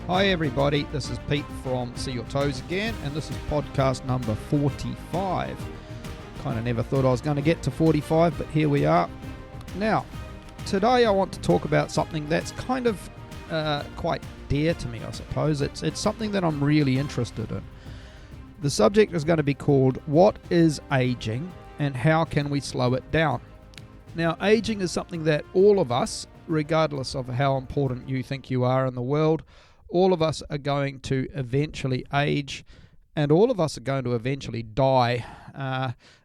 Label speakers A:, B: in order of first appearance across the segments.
A: Hi everybody, this is Pete from See Your Toes again, and this is podcast number 45. Kind of never thought I was going to get to 45, but here we are. Now, today I want to talk about something that's kind of quite dear to me, I suppose. It's something that I'm really interested in. The subject is going to be called What is Aging and How Can We Slow It Down? Now, aging is something that all of us, regardless of how important you think you are in the world, all of us are going to eventually age, and all of us are going to eventually die.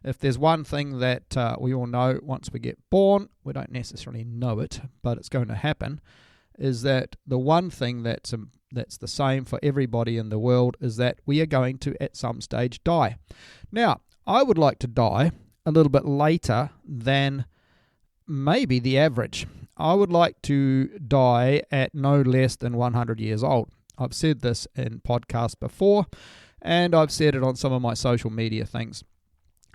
A: If there's one thing that we all know once we get born, we don't necessarily know it, but it's going to happen, is that the one thing that's the same for everybody in the world is that we are going to, at some stage, die. Now, I would like to die a little bit later than maybe the average. I would like to die at no less than 100 years old. I've said this in podcasts before, and I've said it on some of my social media things.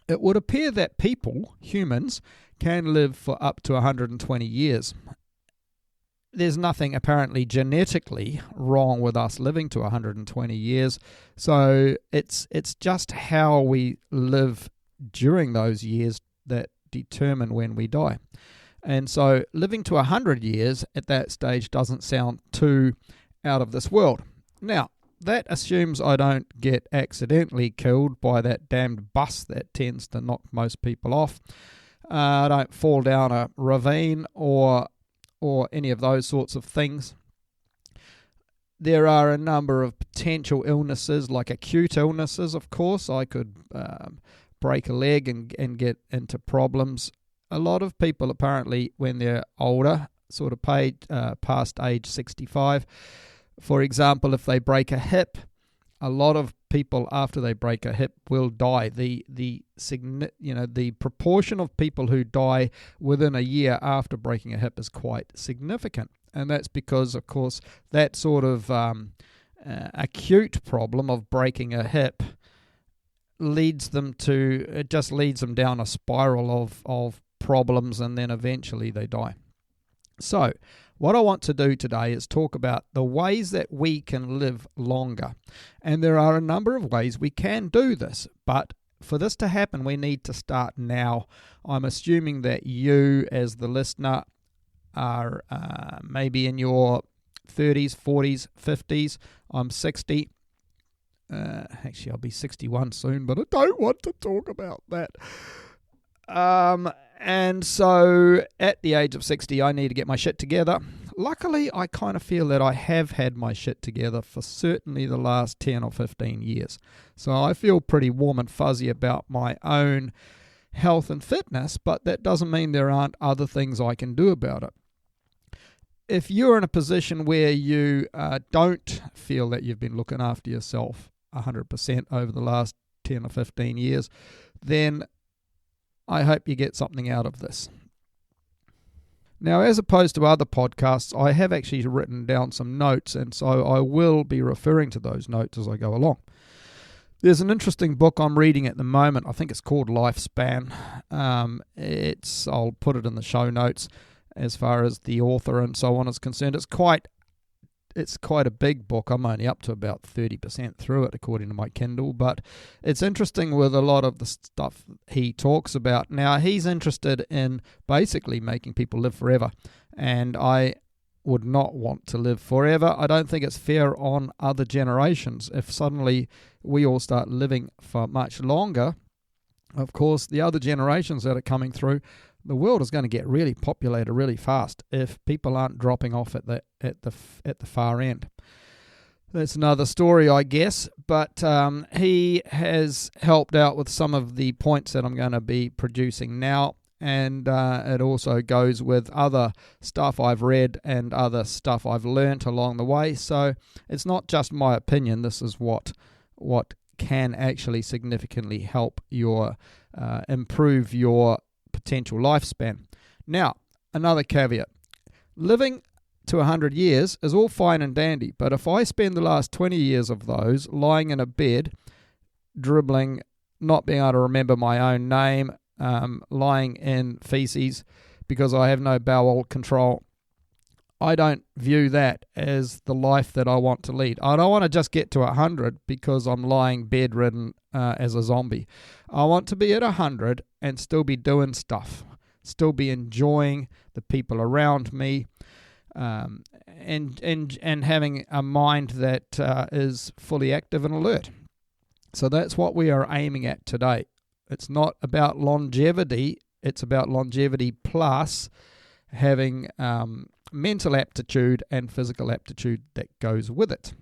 A: It would appear that people, humans, can live for up to 120 years. There's nothing apparently genetically wrong with us living to 120 years, so it's just how we live during those years that determine when we die. And so living to 100 years at that stage doesn't sound too out of this world. Now, that assumes I don't get accidentally killed by that damned bus that tends to knock most people off. I don't fall down a ravine or any of those sorts of things. There are a number of potential illnesses, like acute illnesses, of course. I could break a leg and get into problems. A lot of people apparently, when they're older, sort of past age 65, for example, if they break a hip, a lot of people after they break a hip will die. The proportion of people who die within a year after breaking a hip is quite significant, and that's because, of course, that sort of acute problem of breaking a hip leads them down a spiral of problems, and then eventually they die. So what I want to do today is talk about the ways that we can live longer. And there are a number of ways we can do this, but for this to happen, we need to start now. I'm assuming that you, as the listener, are maybe in your 30s, 40s, 50s. I'm 60. Actually, I'll be 61 soon, but I don't want to talk about that. And so at the age of 60, I need to get my shit together. Luckily, I kind of feel that I have had my shit together for certainly the last 10 or 15 years. So I feel pretty warm and fuzzy about my own health and fitness, but that doesn't mean there aren't other things I can do about it. If you're in a position where you don't feel that you've been looking after yourself 100% over the last 10 or 15 years, then I hope you get something out of this. Now, as opposed to other podcasts, I have actually written down some notes, and so I will be referring to those notes as I go along. There's an interesting book I'm reading at the moment. I think it's called Lifespan. I'll put it in the show notes as far as the author and so on is concerned. It's quite a big book. I'm only up to about 30% through it, according to my Kindle, but it's interesting with a lot of the stuff he talks about. Now, he's interested in basically making people live forever, and I would not want to live forever. I don't think it's fair on other generations. If suddenly we all start living for much longer, of course, the other generations that are coming through, the world is going to get really populated really fast if people aren't dropping off at the far end. That's another story, I guess, but he has helped out with some of the points that I'm going to be producing now, and it also goes with other stuff I've read and other stuff I've learnt along the way. So it's not just my opinion. This is what can actually significantly help improve your potential lifespan. Now, another caveat. Living to 100 years is all fine and dandy, but if I spend the last 20 years of those lying in a bed, dribbling, not being able to remember my own name, lying in feces because I have no bowel control, I don't view that as the life that I want to lead. I don't want to just get to 100 because I'm lying bedridden as a zombie. I want to be at 100 and still be doing stuff, still be enjoying the people around me, and having a mind that is fully active and alert. So that's what we are aiming at today. It's not about longevity. It's about longevity plus having mental aptitude and physical aptitude that goes with it.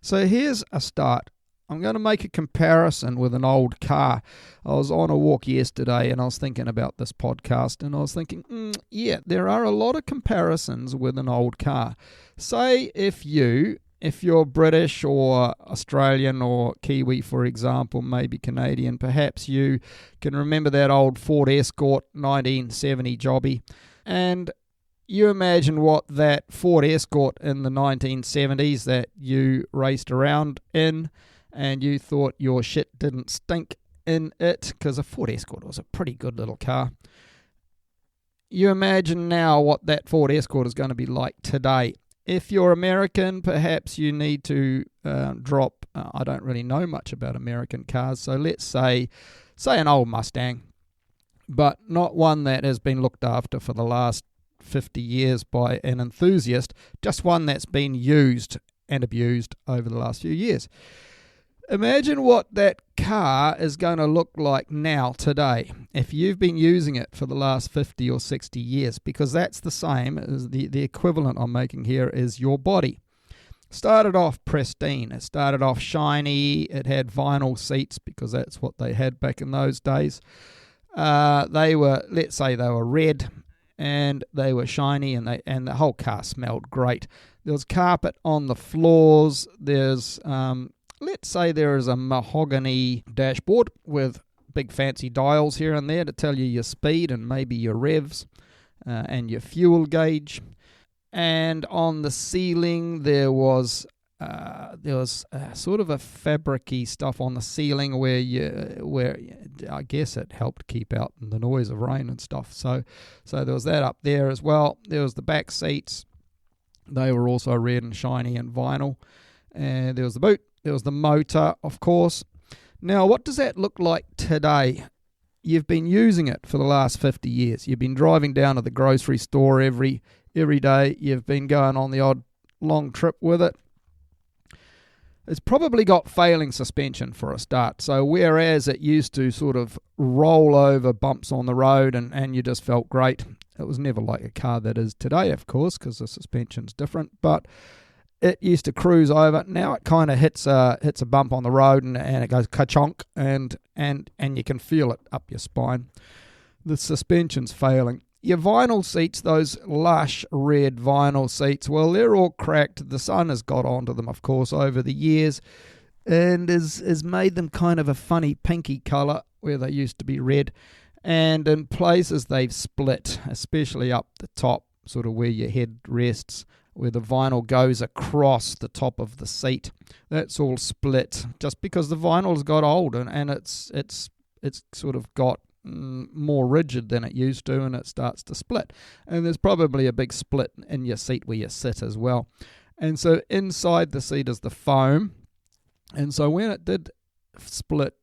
A: So here's a start. I'm going to make a comparison with an old car. I was on a walk yesterday and I was thinking about this podcast, and I was thinking, yeah, there are a lot of comparisons with an old car. Say if you're British or Australian or Kiwi, for example, maybe Canadian, perhaps you can remember that old Ford Escort 1970 jobby. And you imagine what that Ford Escort in the 1970s that you raced around in, and you thought your shit didn't stink in it, because a Ford Escort was a pretty good little car. You imagine now what that Ford Escort is going to be like today. If you're American, perhaps you need to drop, I don't really know much about American cars, so let's say an old Mustang, but not one that has been looked after for the last 50 years by an enthusiast, just one that's been used and abused over the last few years. Imagine what that car is going to look like now, today, if you've been using it for the last 50 or 60 years, because that's the same as the equivalent I'm making here is your body. Started off pristine. It started off shiny. It had vinyl seats because that's what they had back in those days. They were, let's say they were red, and they were shiny, and the whole car smelled great. There was carpet on the floors. There's let's say there is a mahogany dashboard with big fancy dials here and there to tell you your speed and maybe your revs and your fuel gauge. And on the ceiling there was sort of a fabric-y stuff on the ceiling where I guess it helped keep out the noise of rain and stuff. So there was that up there as well. There was the back seats. They were also red and shiny and vinyl. And there was the boot. There was the motor, of course. Now, what does that look like today? You've been using it for the last 50 years. You've been driving down to the grocery store every day. You've been going on the odd long trip with it. It's probably got failing suspension for a start. So whereas it used to sort of roll over bumps on the road and you just felt great, it was never like a car that is today, of course, because the suspension's different. But it used to cruise over. Now it kind of hits a bump on the road and it goes ka-chonk and you can feel it up your spine. The suspension's failing. Your vinyl seats, those lush red vinyl seats, well, they're all cracked. The sun has got onto them, of course, over the years and has made them kind of a funny pinky colour where they used to be red. And in places they've split, especially up the top, sort of where your head rests, where the vinyl goes across the top of the seat. That's all split just because the vinyl's got old and it's sort of got more rigid than it used to, and it starts to split. And there's probably a big split in your seat where you sit as well. And so inside the seat is the foam. And so when it did split,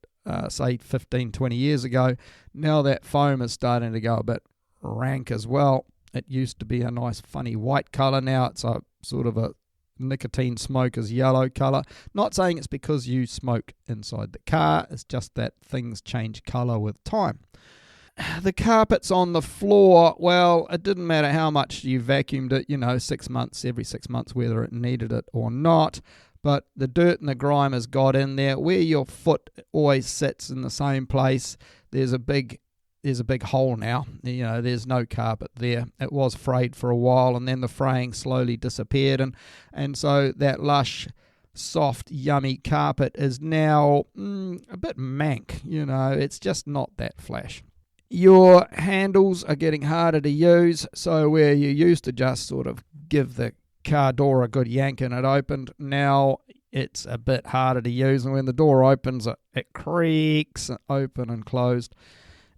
A: say 15, 20 years ago, now that foam is starting to go a bit rank as well. It used to be a nice funny white colour. Now it's a sort of a nicotine smoker's yellow colour. Not saying it's because you smoke inside the car. It's just that things change colour with time. The carpets on the floor, well, it didn't matter how much you vacuumed it, every 6 months, whether it needed it or not. But the dirt and the grime has got in there. Where your foot always sits in the same place, there's a big hole now. There's no carpet there. It was frayed for a while, and then the fraying slowly disappeared, and so that lush, soft, yummy carpet is now a bit mank. It's just not that flash. Your handles are getting harder to use, so where you used to just sort of give the car door a good yank and it opened, now it's a bit harder to use, and when the door opens, it creaks open and closed.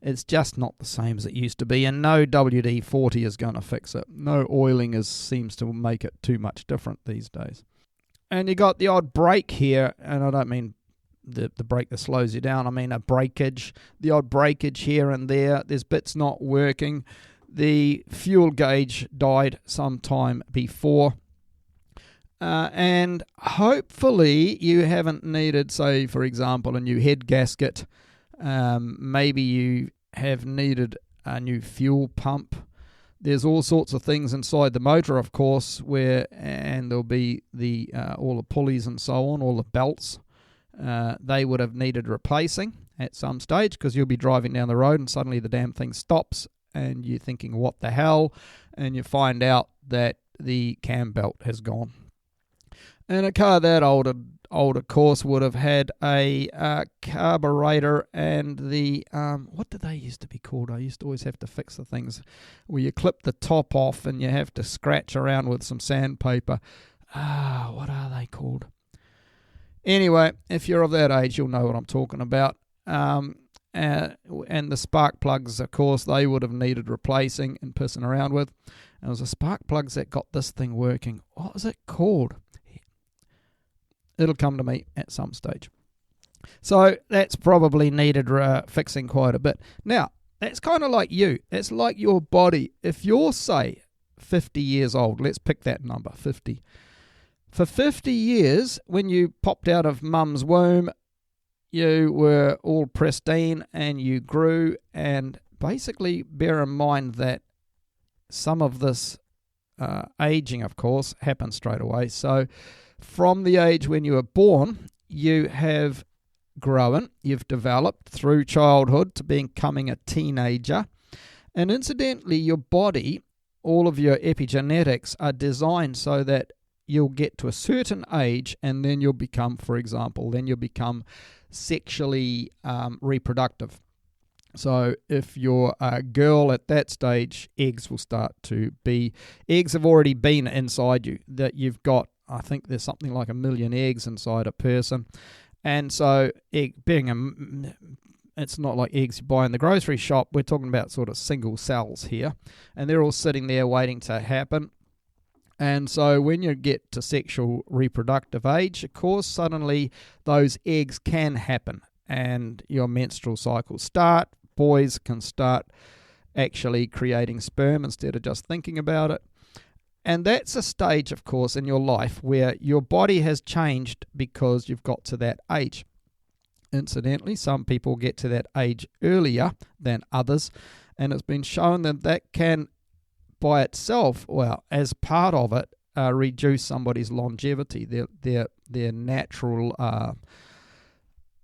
A: It's just not the same as it used to be, and no WD-40 is going to fix it. No oiling seems to make it too much different these days. And you got the odd break here, and I don't mean the brake that slows you down. I mean a breakage, the odd breakage here and there. There's bits not working. The fuel gauge died sometime before. And hopefully you haven't needed, say, for example, a new head gasket. Maybe you have needed a new fuel pump. There's all sorts of things inside the motor, of course, and there'll be all the pulleys and so on, all the belts. They would have needed replacing at some stage, because you'll be driving down the road and suddenly the damn thing stops and you're thinking, what the hell? And you find out that the cam belt has gone. And a car that old, of course, would have had a carburetor and the, what did they used to be called? I used to always have to fix the things where you clip the top off and you have to scratch around with some sandpaper. What are they called? Anyway, if you're of that age, you'll know what I'm talking about. And the spark plugs, of course, they would have needed replacing and pissing around with. And it was the spark plugs that got this thing working. What was it called? It'll come to me at some stage. So that's probably needed fixing quite a bit. Now, that's kind of like you. It's like your body. If you're, say, 50 years old, let's pick that number, 50. For 50 years, when you popped out of mum's womb, you were all pristine and you grew. And basically, bear in mind that some of this aging, of course, happens straight away. So from the age when you were born, you have grown, you've developed through childhood to becoming a teenager. And incidentally, your body, all of your epigenetics are designed so that you'll get to a certain age and then you'll become, for example, sexually reproductive. So if you're a girl at that stage, eggs have already been inside you, that you've got, I think there's something like 1 million eggs inside a person. And so it's not like eggs you buy in the grocery shop. We're talking about sort of single cells here. And they're all sitting there waiting to happen. And so when you get to sexual reproductive age, of course, suddenly those eggs can happen. And your menstrual cycles start. Boys can start actually creating sperm instead of just thinking about it. And that's a stage, of course, in your life where your body has changed because you've got to that age. Incidentally, some people get to that age earlier than others, and it's been shown that can, by itself, well, as part of it, reduce somebody's longevity, their natural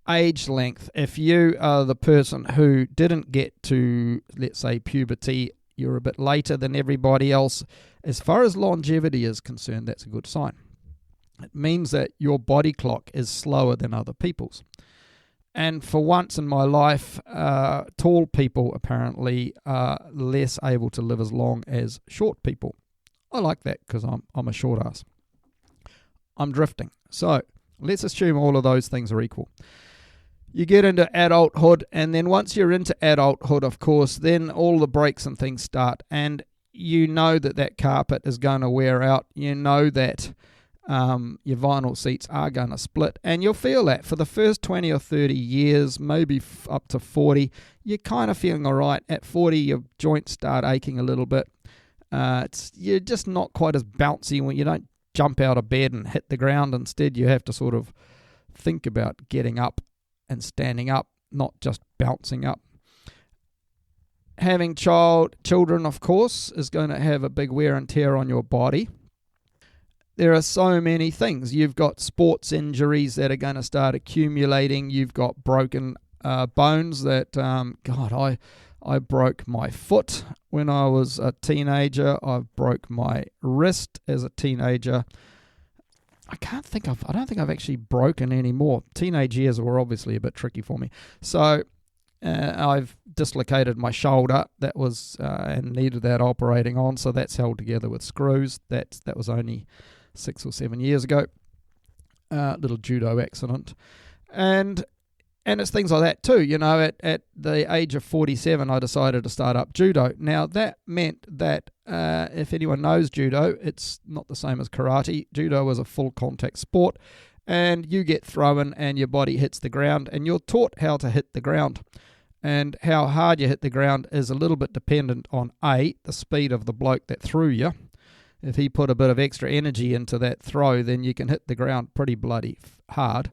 A: age length. If you are the person who didn't get to, let's say, puberty, you're a bit later than everybody else, as far as longevity is concerned, that's a good sign. It means that your body clock is slower than other people's. And for once in my life, tall people apparently are less able to live as long as short people. I like that because I'm a short ass. I'm drifting. So let's assume all of those things are equal. You get into adulthood, and then once you're into adulthood, of course, then all the brakes and things start. And you know that carpet is going to wear out. You know that your vinyl seats are going to split. And you'll feel that for the first 20 or 30 years, maybe up to 40, you're kind of feeling all right. At 40, your joints start aching a little bit. You're just not quite as bouncy when you don't jump out of bed and hit the ground. Instead, you have to sort of think about getting up and standing up, not just bouncing up. Having children, of course, is going to have a big wear and tear on your body. There are so many things. You've got sports injuries that are going to start accumulating. You've got broken bones that, I broke my foot when I was a teenager. I broke my wrist as a teenager. I don't think I've actually broken any more. Teenage years were obviously a bit tricky for me. So I've dislocated my shoulder. That was and needed that operating on. So that's held together with screws. That was only 6 or 7 years ago. Little judo accident. And And it's things like that too. At the age of 47, I decided to start up judo. Now, that meant that if anyone knows judo, it's not the same as karate. Judo is a full contact sport, and you get thrown and your body hits the ground, and you're taught how to hit the ground. And how hard you hit the ground is a little bit dependent on A, the speed of the bloke that threw you. If he put a bit of extra energy into that throw, then you can hit the ground pretty bloody hard.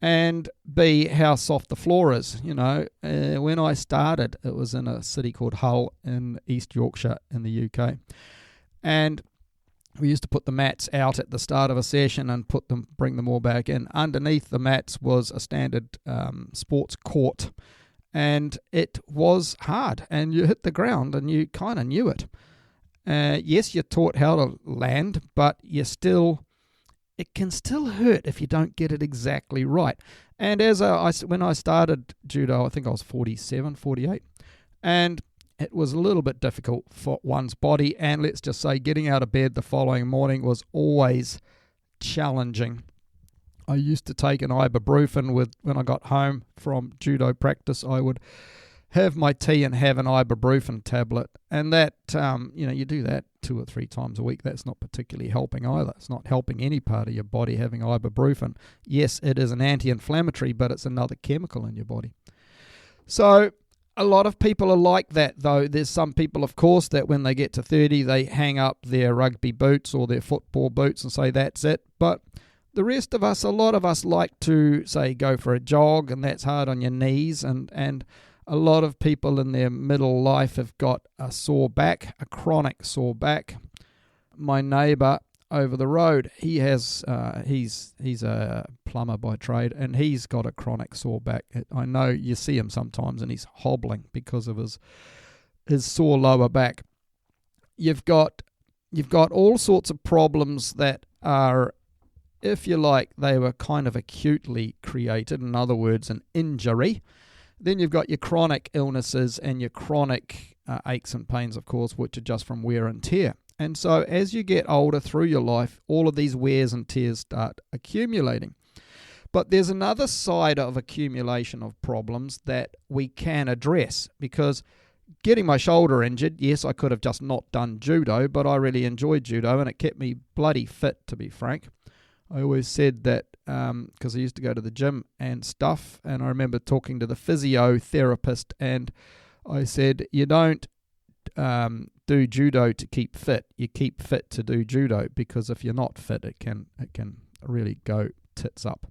A: And B, how soft the floor is. When I started, it was in a city called Hull in East Yorkshire in the UK. And we used to put the mats out at the start of a session and bring them all back in. Underneath the mats was a standard sports court. And it was hard. And you hit the ground and you kind of knew it. Yes, you're taught how to land, but it can still hurt if you don't get it exactly right. And when I started judo, I think I was 47, 48, and it was a little bit difficult for one's body, and let's just say getting out of bed the following morning was always challenging. I used to take an ibuprofen when I got home from judo practice. I would have my tea and have an ibuprofen tablet, and that you do that 2 or 3 times a week. That's not particularly helping either. It's not helping any part of your body having ibuprofen. Yes, it is an anti-inflammatory, but it's another chemical in your body. So a lot of people are like that, though. There's some people, of course, that when they get to 30, they hang up their rugby boots or their football boots and say that's it. But the rest of us, a lot of us like to, say, go for a jog, and that's hard on your knees, and a lot of people in their middle life have got a sore back, a chronic sore back. My neighbour over the road, he's a plumber by trade, and he's got a chronic sore back. I know you see him sometimes, and he's hobbling because of his sore lower back. You've got all sorts of problems that are, if you like, they were kind of acutely created. In other words, an injury. Then you've got your chronic illnesses and your chronic aches and pains, of course, which are just from wear and tear. And so as you get older through your life, all of these wears and tears start accumulating. But there's another side of accumulation of problems that we can address, because getting my shoulder injured, yes, I could have just not done judo, but I really enjoyed judo and it kept me bloody fit, to be frank. I always said that because I used to go to the gym and stuff, and I remember talking to the physiotherapist, and I said, you don't do judo to keep fit. You keep fit to do judo, because if you're not fit, it can really go tits up.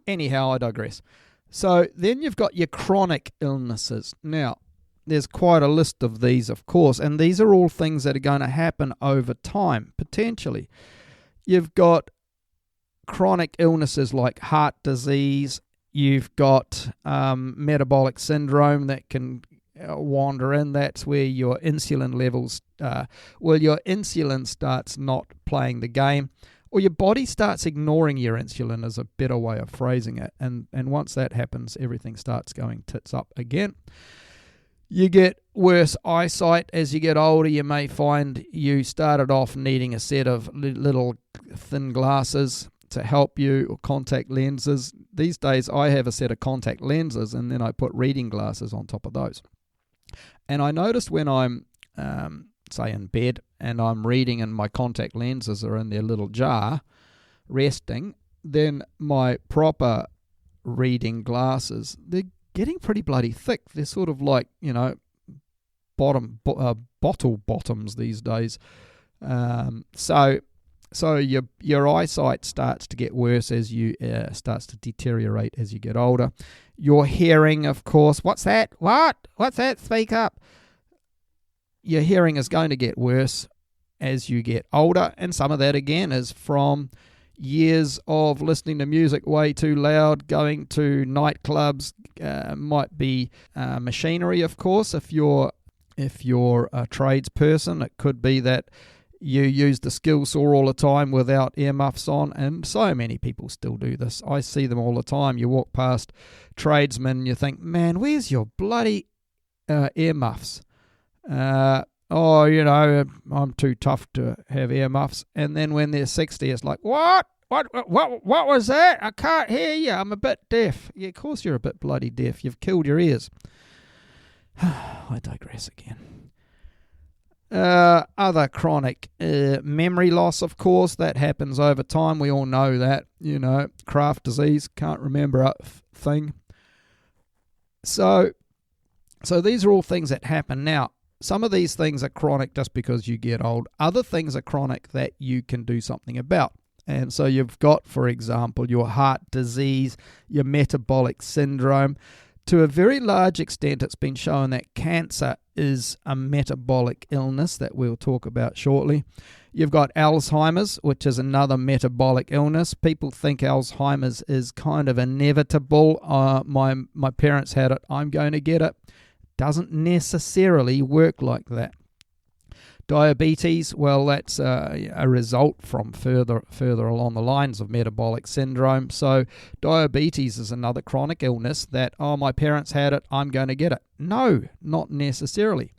A: Anyhow, I digress. So then you've got your chronic illnesses. Now, there's quite a list of these, of course, and these are all things that are going to happen over time, potentially. You've got chronic illnesses like heart disease. You've got metabolic syndrome that can wander in. That's where your insulin levels, your insulin starts not playing the game, or your body starts ignoring your insulin is a better way of phrasing it. And once that happens, everything starts going tits up again. You get worse eyesight as you get older. You may find you started off needing a set of little thin glasses to help you, or contact lenses. These days I have a set of contact lenses, and then I put reading glasses on top of those. And I noticed when I'm, say, in bed and I'm reading and my contact lenses are in their little jar resting, then my proper reading glasses, they're getting pretty bloody thick. They're sort of like, bottle bottoms these days. So your eyesight starts to get worse as you starts to deteriorate as you get older. Your hearing, of course. What's that? What's that? Speak up. Your hearing is going to get worse as you get older, and some of that again is from years of listening to music way too loud, going to nightclubs. Might be machinery, of course. If you're a tradesperson, it could be that you use the skill saw all the time without earmuffs on, and so many people still do this. I see them all the time. You walk past tradesmen and you think, man, where's your bloody earmuffs? I'm too tough to have earmuffs. And then when they're 60, it's like, what What was that? I can't hear you. I'm a bit deaf. Yeah, of course you're a bit bloody deaf. You've killed your ears. I digress again. Other chronic memory loss, of course, that happens over time. We all know that, Kraft disease, can't remember a thing. So these are all things that happen. Now, some of these things are chronic just because you get old. Other things are chronic that you can do something about. And so you've got, for example, your heart disease, your metabolic syndrome. To a very large extent, it's been shown that cancer is a metabolic illness that we'll talk about shortly. You've got Alzheimer's, which is another metabolic illness. People think Alzheimer's is kind of inevitable. My parents had it, I'm going to get it. Doesn't necessarily work like that. Diabetes, well, that's a result from further along the lines of metabolic syndrome. So diabetes is another chronic illness that, my parents had it, I'm going to get it. No, not necessarily.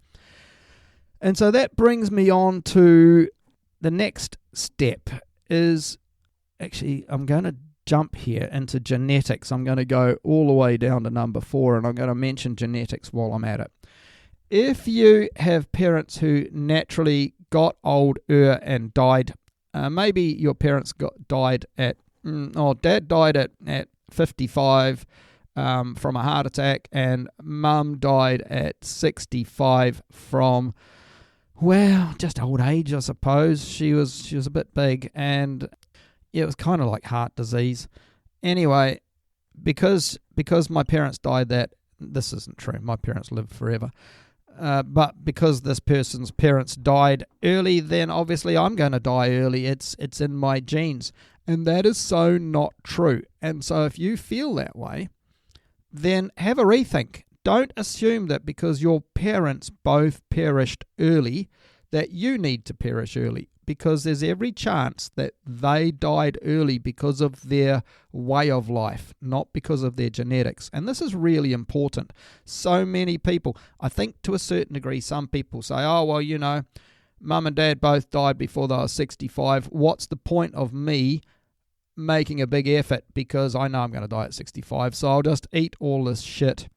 A: And so that brings me on to the next step is, actually, I'm going to jump here into genetics. I'm going to go all the way down to number 4, and I'm going to mention genetics while I'm at it. If you have parents who naturally got older and died, maybe your parents died at, dad died at 55 from a heart attack, and mum died at 65 from, just old age, I suppose. She was a bit big, and it was kind of like heart disease. Anyway, because my parents died this isn't true. My parents lived forever. But because this person's parents died early, then obviously I'm going to die early. It's in my genes. And that is so not true. And so if you feel that way, then have a rethink. Don't assume that because your parents both perished early, that you need to perish early. Because there's every chance that they died early because of their way of life, not because of their genetics. And this is really important. So many people, I think to a certain degree, some people say, mum and dad both died before they were 65. What's the point of me making a big effort because I know I'm going to die at 65, so I'll just eat all this shit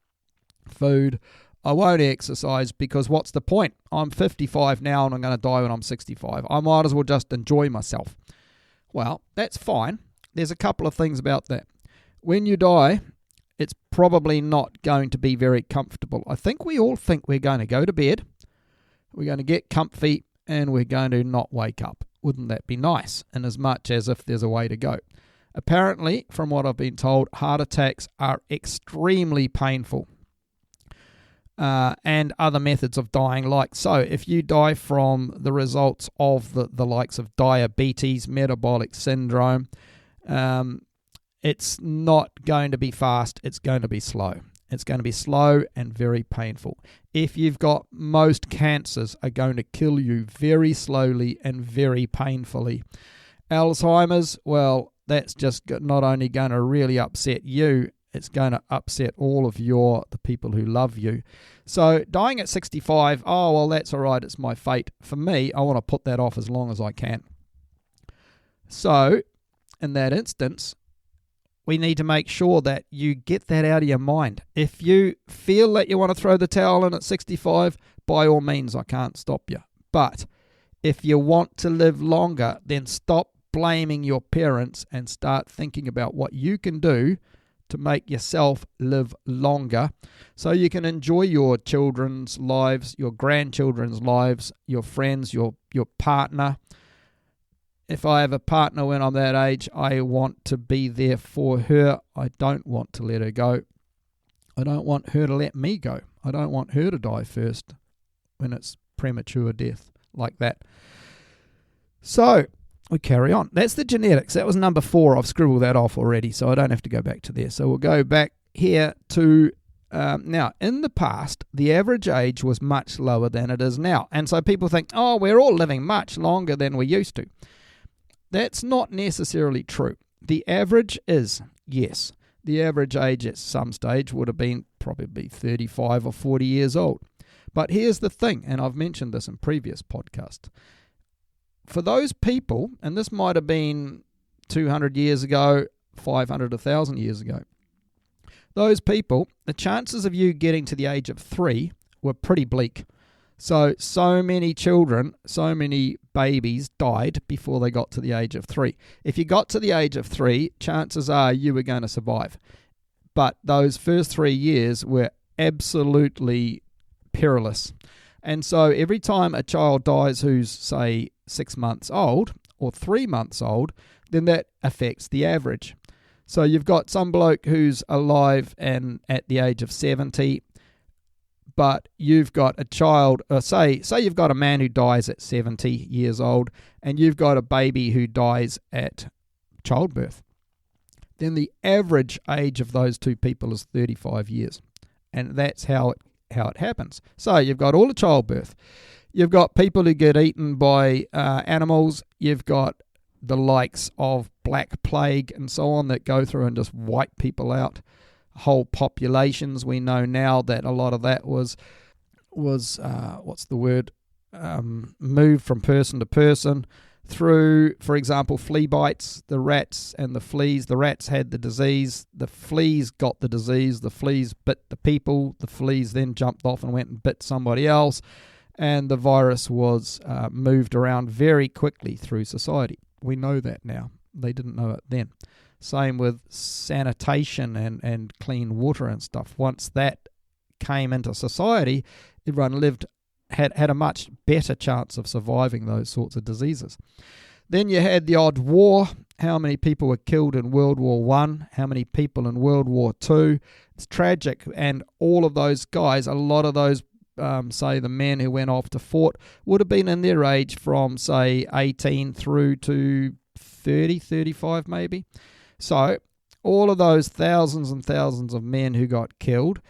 A: food. I won't exercise because what's the point? I'm 55 now and I'm going to die when I'm 65. I might as well just enjoy myself. Well, that's fine. There's a couple of things about that. When you die, it's probably not going to be very comfortable. I think we all think we're going to go to bed, we're going to get comfy, and we're going to not wake up. Wouldn't that be nice? In as much as if there's a way to go. Apparently, from what I've been told, heart attacks are extremely painful. And other methods of dying, like so. If you die from the results of the likes of diabetes, metabolic syndrome, it's not going to be fast, it's going to be slow. It's going to be slow and very painful. If you've got most cancers are going to kill you very slowly and very painfully. Alzheimer's, well, that's just not only going to really upset you, it's going to upset all of the people who love you. So dying at 65, that's all right, it's my fate. For me, I want to put that off as long as I can. So, in that instance, we need to make sure that you get that out of your mind. If you feel that you want to throw the towel in at 65, by all means, I can't stop you. But if you want to live longer, then stop blaming your parents and start thinking about what you can do to make yourself live longer so you can enjoy your children's lives, your grandchildren's lives, your friends, your partner. If I have a partner when I'm that age, I want to be there for her. I don't want to let her go. I don't want her to let me go. I don't want her to die first when it's premature death like that. So we carry on. That's the genetics. That was number 4. I've scribbled that off already, so I don't have to go back to there. So we'll go back here to now. In the past, the average age was much lower than it is now. And so people think, we're all living much longer than we used to. That's not necessarily true. The average is, yes, the average age at some stage would have been probably 35 or 40 years old. But here's the thing, and I've mentioned this in previous podcasts. For those people, and this might have been 200 years ago, 500, 1,000 years ago. Those people, the chances of you getting to the age of 3 were pretty bleak. So many children, so many babies died before they got to the age of 3. If you got to the age of 3, chances are you were going to survive. But those first 3 years were absolutely perilous. And so every time a child dies who's, say, 6 months old or 3 months old, then that affects the average. So you've got some bloke who's alive and at the age of 70, but you've got a child, say you've got a man who dies at 70 years old, and you've got a baby who dies at childbirth. Then the average age of those two people is 35 years. And that's how it happens. So you've got all the childbirth. You've got people who get eaten by animals. You've got the likes of Black Plague and so on that go through and just wipe people out. Whole populations. We know now that a lot of that was moved from person to person through, for example, flea bites. The rats and the fleas. The rats had the disease. The fleas got the disease. The fleas bit the people. The fleas then jumped off and went and bit somebody else. And the virus was moved around very quickly through society. We know that now. They didn't know it then. Same with sanitation and clean water and stuff. Once that came into society, everyone had a much better chance of surviving those sorts of diseases. Then you had the odd war. How many people were killed in World War One? How many people in World War Two? It's tragic. And all of those guys, a lot of those, say the men who went off to fought, would have been in their age from, say, 18 through to 30, 35 maybe. So all of those thousands and thousands of men who got killed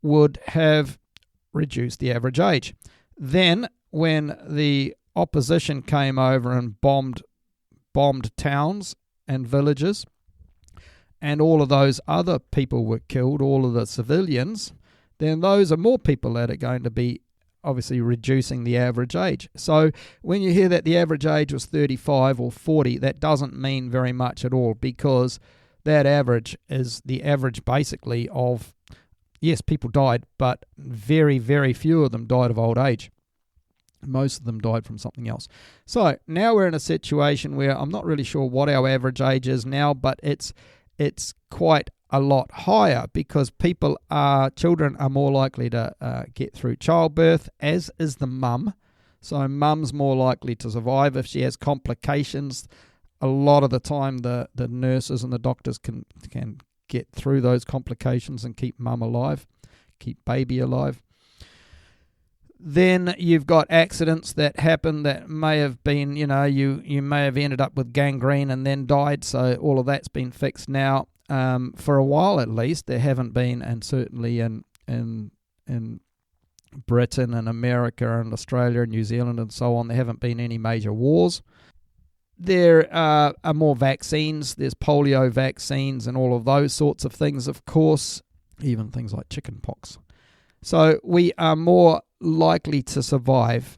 A: would have reduced the average age. Then when the opposition came over and bombed towns and villages, and all of those other people were killed, all of the civilians, then those are more people that are going to be obviously reducing the average age. So when you hear that the average age was 35 or 40, that doesn't mean very much at all, because that average is the average basically of, yes, people died, but very, very few of them died of old age. Most of them died from something else. So now we're in a situation where I'm not really sure what our average age is now, but it's quite a lot higher, because children are more likely to get through childbirth, as is the mum. So mum's more likely to survive if she has complications. A lot of the time the nurses and the doctors can get through those complications and keep mum alive, keep baby alive. Then you've got accidents that happen that may have been, you may have ended up with gangrene and then died. So all of that's been fixed now. For a while at least, there haven't been, and certainly in Britain and America and Australia and New Zealand and so on, there haven't been any major wars. There are more vaccines. There's polio vaccines and all of those sorts of things, of course, even things like chicken pox. So we are more likely to survive.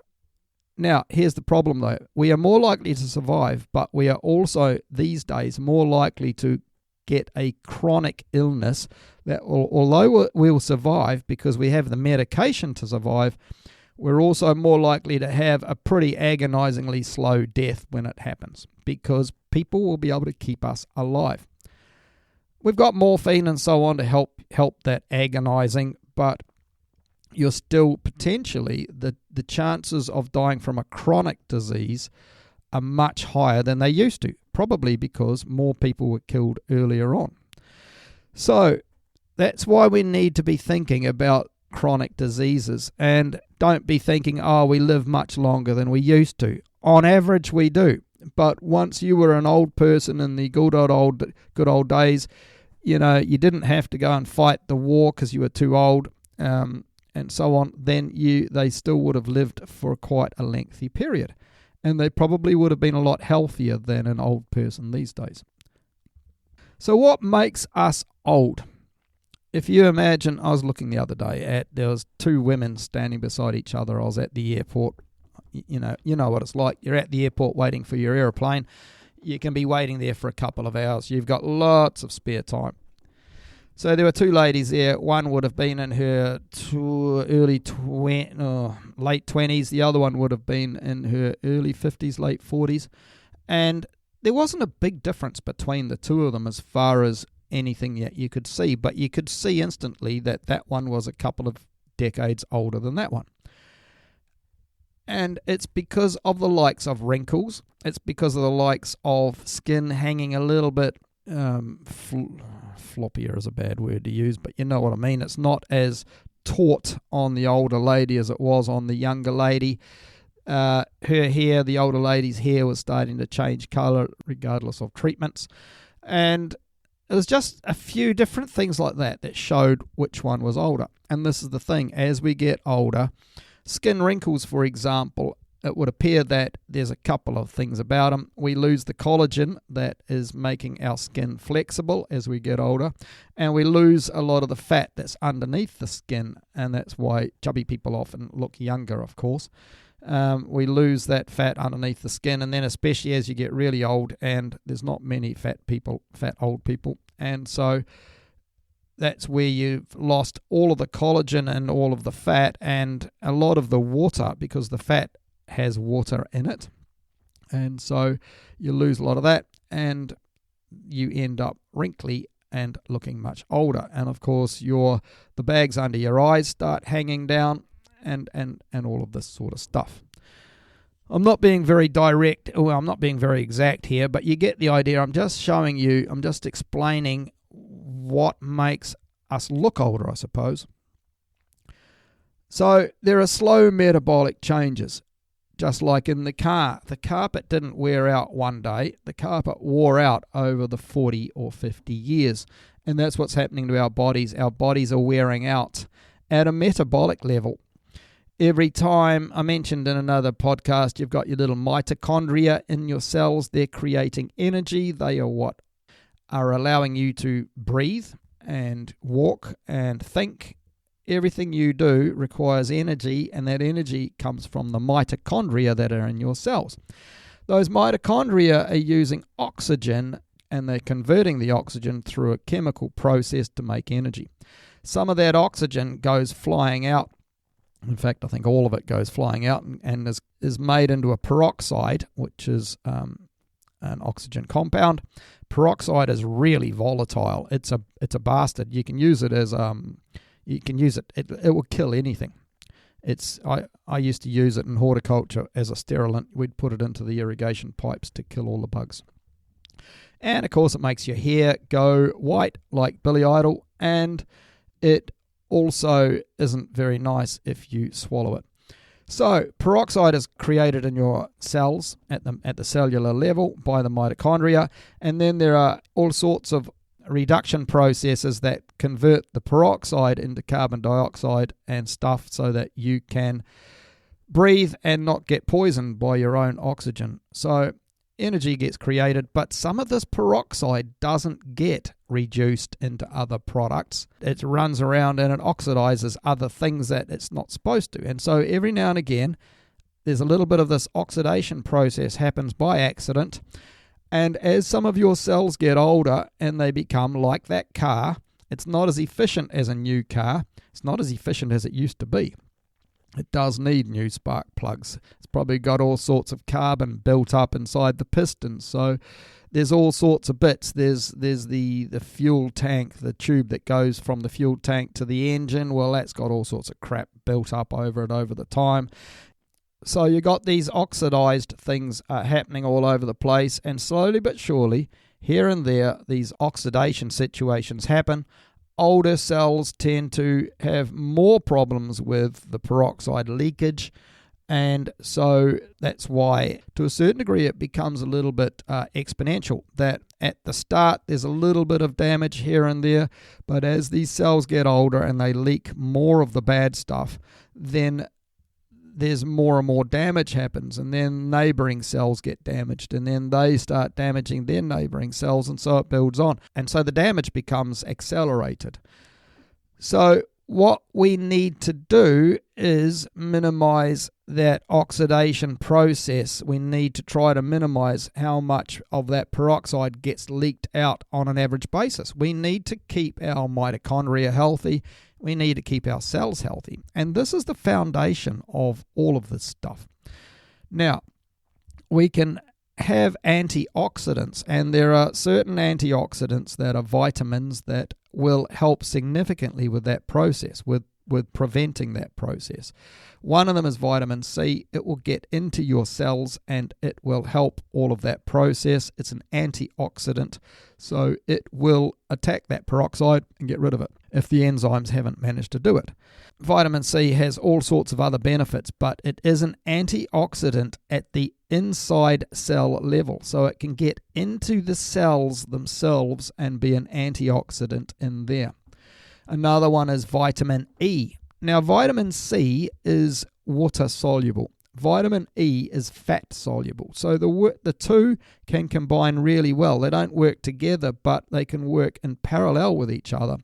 A: Now, here's the problem though. We are more likely to survive, but we are also these days more likely to get a chronic illness that, although we'll survive because we have the medication to survive, we're also more likely to have a pretty agonizingly slow death when it happens, because people will be able to keep us alive. We've got morphine and so on to help that agonizing, but you're still potentially, the chances of dying from a chronic disease are much higher than they used to, probably because more people were killed earlier on. So that's why we need to be thinking about chronic diseases, and don't be thinking, we live much longer than we used to. On average, we do. But once you were an old person in the good old days, you didn't have to go and fight the war because you were too old, and so on. Then they still would have lived for quite a lengthy period, and they probably would have been a lot healthier than an old person these days. So what makes us old? If you imagine, I was looking the other day there was two women standing beside each other. I was at the airport. You know what it's like. You're at the airport waiting for your aeroplane. you can be waiting there for a couple of hours. You've got lots of spare time. So there were two ladies there. One would have been in her late 20s. The other one would have been in her early 50s, late 40s. And there wasn't a big difference between the two of them as far as anything that you could see. But you could see instantly that that one was a couple of decades older than that one. And it's because of the likes of wrinkles. It's because of the likes of skin hanging a little bit floppier is a bad word to use, but you know what I mean. It's not as taut on the older lady as it was on the younger lady. Her hair, the older lady's hair, was starting to change colour regardless of treatments. And it was just a few different things like that showed which one was older. And this is the thing, as we get older, skin wrinkles, for example, it would appear that there's a couple of things about them. We lose the collagen that is making our skin flexible as we get older, and we lose a lot of the fat that's underneath the skin, and that's why chubby people often look younger, of course. We lose that fat underneath the skin, and then especially as you get really old, and there's not many fat old people, and so that's where you've lost all of the collagen and all of the fat and a lot of the water, because the fat has water in it, and so you lose a lot of that and you end up wrinkly and looking much older. And of course the bags under your eyes start hanging down and all of this sort of stuff. I'm not being very direct, I'm not being very exact here, but you get the idea. I'm just explaining what makes us look older, I suppose. So there are slow metabolic changes. Just like in the car. The carpet didn't wear out one day. The carpet wore out over the 40 or 50 years. And that's what's happening to our bodies. Our bodies are wearing out at a metabolic level. Every time, I mentioned in another podcast, you've got your little mitochondria in your cells. They're creating energy. They are what are allowing you to breathe and walk and think. Everything you do requires energy, and that energy comes from the mitochondria that are in your cells. Those mitochondria are using oxygen, and they're converting the oxygen through a chemical process to make energy. Some of that oxygen goes flying out. In fact, I think all of it goes flying out and is made into a peroxide, which is an oxygen compound. Peroxide is really volatile. It's a bastard. You can use it as You can use it. It will kill anything. I used to use it in horticulture as a sterilant. We'd put it into the irrigation pipes to kill all the bugs. And of course, it makes your hair go white like Billy Idol, and it also isn't very nice if you swallow it. So peroxide is created in your cells at the cellular level by the mitochondria, and then there are all sorts of reduction processes that convert the peroxide into carbon dioxide and stuff so that you can breathe and not get poisoned by your own oxygen. So energy gets created, but some of this peroxide doesn't get reduced into other products. It runs around and it oxidizes other things that it's not supposed to. And so every now and again, there's a little bit of this oxidation process happens by accident. And as some of your cells get older and they become like that car, it's not as efficient as a new car. It's not as efficient as it used to be. It does need new spark plugs. It's probably got all sorts of carbon built up inside the pistons. So there's all sorts of bits. There's the fuel tank, the tube that goes from the fuel tank to the engine. Well, that's got all sorts of crap built up over it over the time. So you got these oxidized things happening all over the place, and slowly but surely, here and there, these oxidation situations happen. Older cells tend to have more problems with the peroxide leakage, and so that's why, to a certain degree, it becomes a little bit exponential. That at the start, there's a little bit of damage here and there, but as these cells get older and they leak more of the bad stuff, then there's more and more damage happens, and then neighboring cells get damaged, and then they start damaging their neighboring cells, and so it builds on. And so the damage becomes accelerated. So what we need to do is minimize that oxidation process. We need to try to minimize how much of that peroxide gets leaked out on an average basis. We need to keep our mitochondria healthy. We need to keep our cells healthy. And this is the foundation of all of this stuff. Now, we can have antioxidants, and there are certain antioxidants that are vitamins that will help significantly with that process, with preventing that process. One of them is vitamin C. It will get into your cells and it will help all of that process. It's an antioxidant, so it will attack that peroxide and get rid of it if the enzymes haven't managed to do it. Vitamin C has all sorts of other benefits, but it is an antioxidant at the inside cell level, so it can get into the cells themselves and be an antioxidant in there. Another one is vitamin E. Now, vitamin C is water soluble. Vitamin E is fat soluble. So the two can combine really well. They don't work together, but they can work in parallel with each other.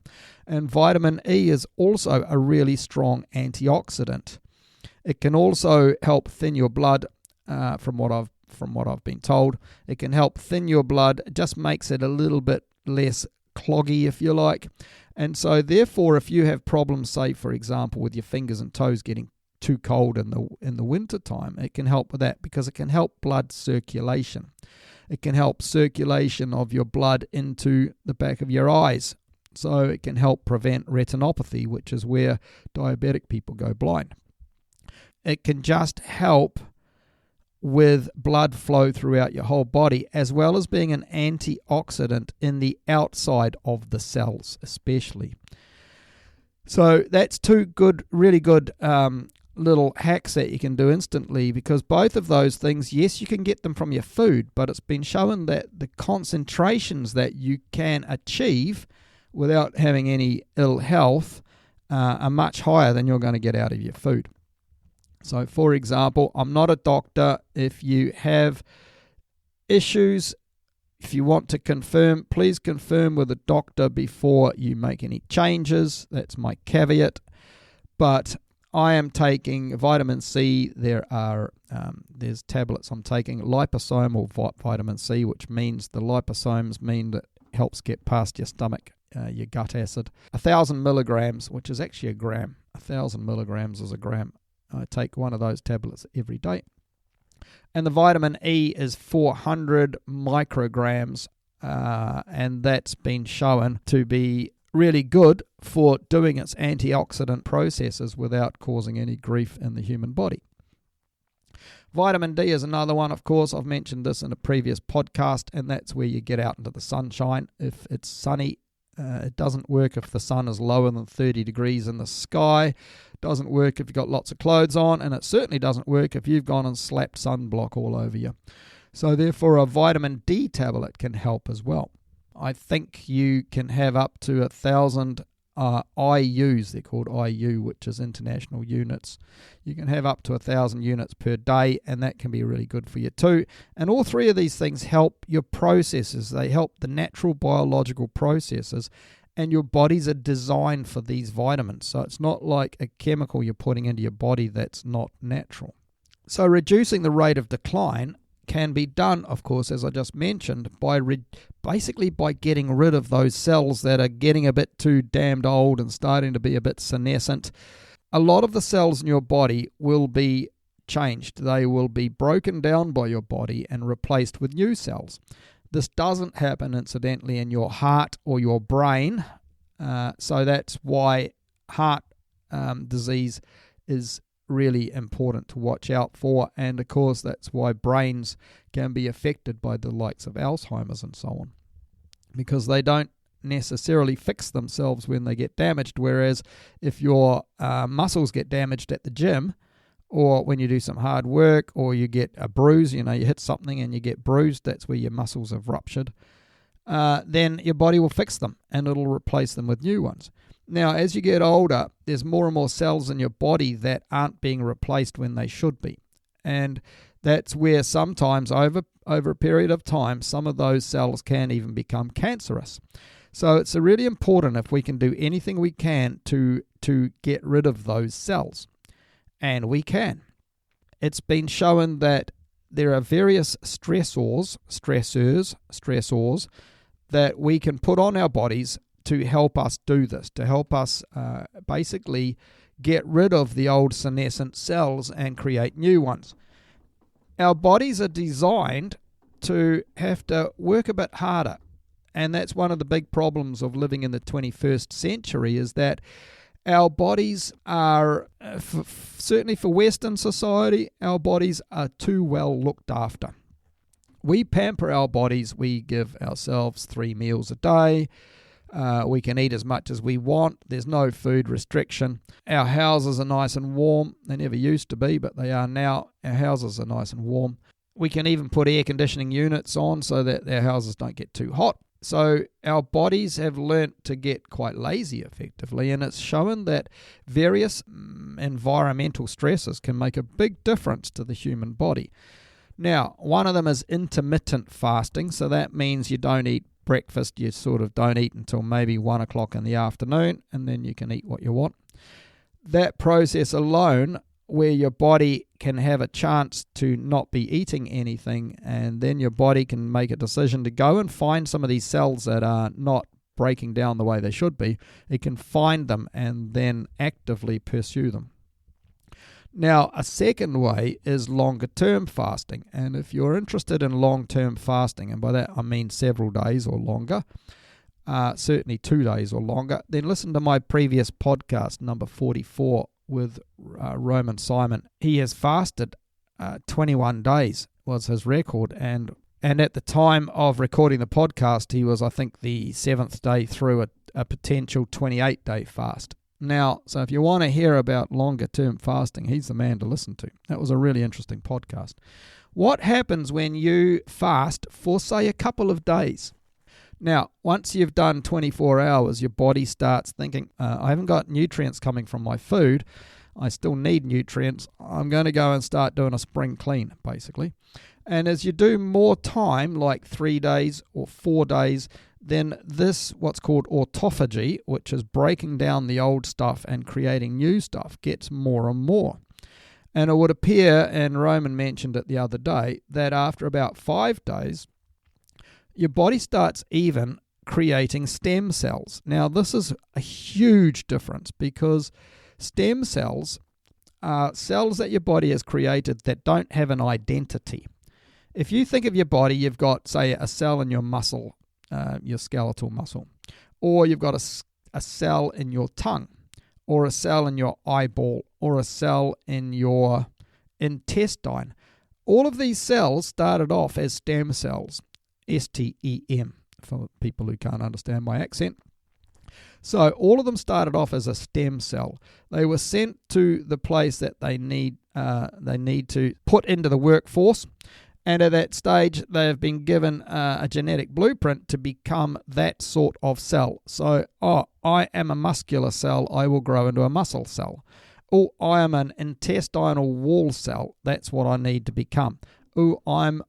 A: And vitamin E is also a really strong antioxidant. It can also help thin your blood, from what I've been told. It can help thin your blood. It just makes it a little bit less cloggy, if you like. And so therefore, if you have problems, say for example with your fingers and toes getting too cold in the winter time, it can help with that because it can help blood circulation. It can help circulation of your blood into the back of your eyes. So it can help prevent retinopathy, which is where diabetic people go blind. It can just help with blood flow throughout your whole body, as well as being an antioxidant in the outside of the cells especially. So that's two really good little hacks that you can do instantly, because both of those things, yes, you can get them from your food, but it's been shown that the concentrations that you can achieve without having any ill health are much higher than you're going to get out of your food. So, for example, I'm not a doctor. If you have issues, if you want to confirm, please confirm with a doctor before you make any changes. That's my caveat. But I am taking vitamin C. There's tablets I'm taking, liposomal vitamin C, which means the liposomes mean that it helps get past your stomach, your gut acid. 1,000 milligrams, which is actually a gram. 1,000 milligrams is a gram. I take one of those tablets every day. And the vitamin E is 400 micrograms, and that's been shown to be really good for doing its antioxidant processes without causing any grief in the human body. Vitamin D is another one, of course. I've mentioned this in a previous podcast, and that's where you get out into the sunshine. If it's sunny, it doesn't work if the sun is lower than 30 degrees in the sky. Doesn't work if you've got lots of clothes on, and it certainly doesn't work if you've gone and slapped sunblock all over you. So therefore a vitamin D tablet can help as well. I think you can have up to 1,000 IUs, they're called IU, which is international units. You can have up to 1,000 units per day, and that can be really good for you too. And all three of these things help your processes. They help the natural biological processes, and your bodies are designed for these vitamins. So it's not like a chemical you're putting into your body that's not natural. So reducing the rate of decline can be done, of course, as I just mentioned, by basically by getting rid of those cells that are getting a bit too damned old and starting to be a bit senescent. A lot of the cells in your body will be changed. They will be broken down by your body and replaced with new cells. This doesn't happen, incidentally, in your heart or your brain. So that's why heart disease is really important to watch out for. And, of course, that's why brains can be affected by the likes of Alzheimer's and so on, because they don't necessarily fix themselves when they get damaged. Whereas if your muscles get damaged at the gym, or when you do some hard work, or you get a bruise, you hit something and you get bruised, that's where your muscles have ruptured, then your body will fix them and it'll replace them with new ones. Now, as you get older, there's more and more cells in your body that aren't being replaced when they should be. And that's where sometimes over a period of time, some of those cells can even become cancerous. So it's really important, if we can do anything we can to to get rid of those cells. And we can. It's been shown that there are various stressors that we can put on our bodies to help us do this, to help us basically get rid of the old senescent cells and create new ones. Our bodies are designed to have to work a bit harder, and that's one of the big problems of living in the 21st century, is that our bodies are, certainly for Western society, our bodies are too well looked after. We pamper our bodies. We give ourselves 3 meals a day. We can eat as much as we want. There's no food restriction. Our houses are nice and warm. They never used to be, but they are now. Our houses are nice and warm. We can even put air conditioning units on so that our houses don't get too hot. So our bodies have learnt to get quite lazy effectively, and it's shown that various environmental stresses can make a big difference to the human body. Now, one of them is intermittent fasting, so that means you don't eat breakfast, you sort of don't eat until maybe 1 o'clock in the afternoon, and then you can eat what you want. That process alone, where your body can have a chance to not be eating anything, and then your body can make a decision to go and find some of these cells that are not breaking down the way they should be. It can find them and then actively pursue them. Now, a second way is longer term fasting, and if you're interested in long term fasting, and by that I mean several days or longer, certainly 2 days or longer, then listen to my previous podcast, number 44, with Roman Simon. He has fasted 21 days was his record, and at the time of recording the podcast, he was, I think, the 7th day through a potential 28-day fast. Now, so if you want to hear about longer term fasting, he's the man to listen to. That was a really interesting podcast. What happens when you fast for, say, a couple of days? Now, once you've done 24 hours, your body starts thinking, I haven't got nutrients coming from my food. I still need nutrients. I'm going to go and start doing a spring clean, basically. And as you do more time, like 3 days or 4 days, then this, what's called autophagy, which is breaking down the old stuff and creating new stuff, gets more and more. And it would appear, and Roman mentioned it the other day, that after about 5 days, your body starts even creating stem cells. Now, this is a huge difference, because stem cells are cells that your body has created that don't have an identity. If you think of your body, you've got, say, a cell in your muscle, your skeletal muscle, or you've got a cell in your tongue, or a cell in your eyeball, or a cell in your intestine. All of these cells started off as stem cells. STEM, for people who can't understand my accent. So all of them started off as a stem cell. They were sent to the place that they need to put into the workforce, and at that stage they have been given a genetic blueprint to become that sort of cell. So, I am a muscular cell, I will grow into a muscle cell. Oh, I am an intestinal wall cell, that's what I need to become. Oh, I'm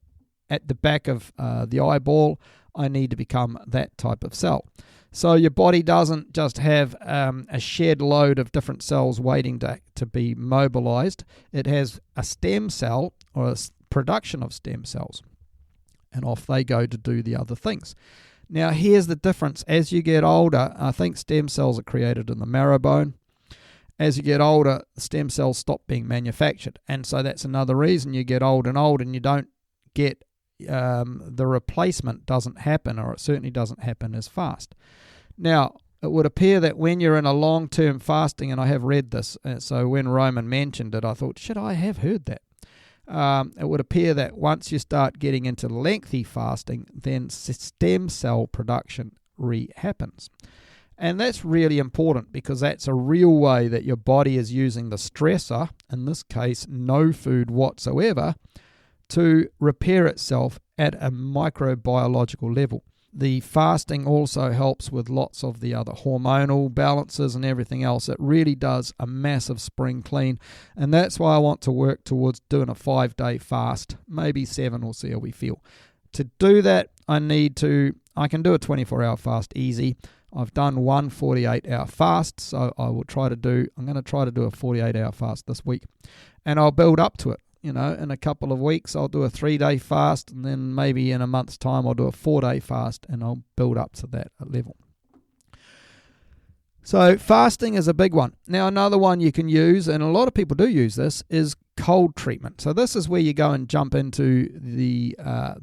A: at the back of the eyeball, I need to become that type of cell. So your body doesn't just have a shed load of different cells waiting to be mobilized. It has a stem cell, or a production of stem cells, and off they go to do the other things. Now, here's the difference. As you get older, I think stem cells are created in the marrow bone. As you get older, stem cells stop being manufactured, and so that's another reason you get old and you don't get the replacement doesn't happen, or it certainly doesn't happen as fast. Now, it would appear that when you're in a long-term fasting, and I have read this, so when Roman mentioned it, I thought, shit, I have heard that. It would appear that once you start getting into lengthy fasting, then stem cell production happens. And that's really important, because that's a real way that your body is using the stressor, in this case no food whatsoever, to repair itself at a microbiological level. The fasting also helps with lots of the other hormonal balances and everything else. It really does a massive spring clean, and that's why I want to work towards doing a 5-day fast, maybe 7, we'll see how we feel. To do that, I can do a 24-hour fast easy. I've done one 48-hour fast, so I'm going to try to do a 48-hour fast this week, and I'll build up to it. In a couple of weeks I'll do a 3-day fast, and then maybe in a month's time I'll do a 4-day fast, and I'll build up to that level. So fasting is a big one. Now another one you can use, and a lot of people do use this, is cold treatment. So this is where you go and jump into the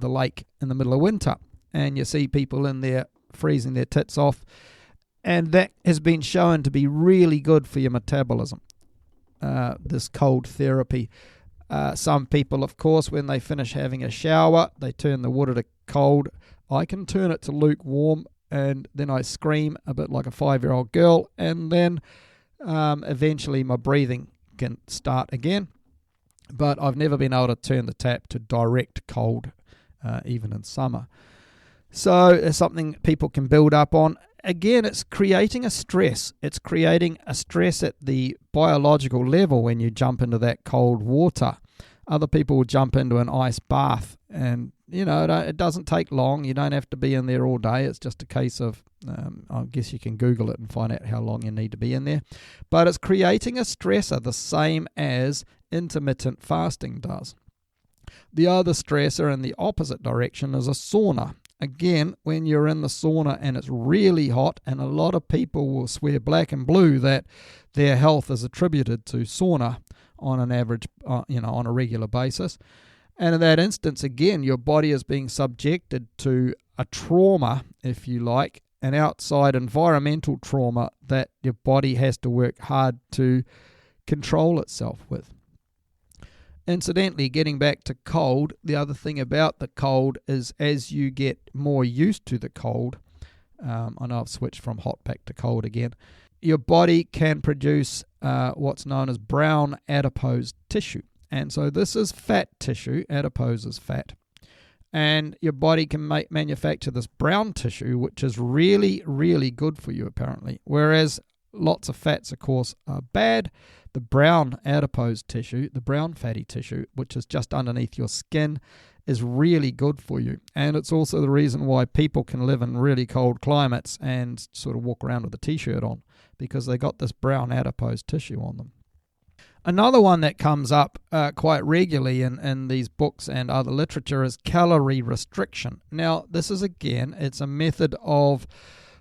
A: lake in the middle of winter, and you see people in there freezing their tits off, and that has been shown to be really good for your metabolism, this cold therapy. Some people, of course, when they finish having a shower, they turn the water to cold. I can turn it to lukewarm, and then I scream a bit like a 5-year-old girl, and then eventually my breathing can start again. But I've never been able to turn the tap to direct cold, even in summer. So it's something people can build up on. Again, it's creating a stress. It's creating a stress at the biological level when you jump into that cold water. Other people will jump into an ice bath, and it doesn't take long. You don't have to be in there all day. It's just a case of, I guess you can Google it and find out how long you need to be in there. But it's creating a stressor the same as intermittent fasting does. The other stressor in the opposite direction is a sauna. Again, when you're in the sauna and it's really hot, and a lot of people will swear black and blue that their health is attributed to sauna on an average, on a regular basis. And in that instance, again, your body is being subjected to a trauma, if you like, an outside environmental trauma that your body has to work hard to control itself with. Incidentally, getting back to cold, the other thing about the cold is as you get more used to the cold, I know I've switched from hot back to cold again, your body can produce what's known as brown adipose tissue. And so this is fat tissue, adipose is fat. And your body can manufacture this brown tissue, which is really, really good for you apparently. Whereas lots of fats, of course, are bad. The brown adipose tissue, the brown fatty tissue, which is just underneath your skin, is really good for you. And it's also the reason why people can live in really cold climates and sort of walk around with a t-shirt on, because they got this brown adipose tissue on them. Another one that comes up quite regularly in these books and other literature is calorie restriction. Now, this is, again, it's a method of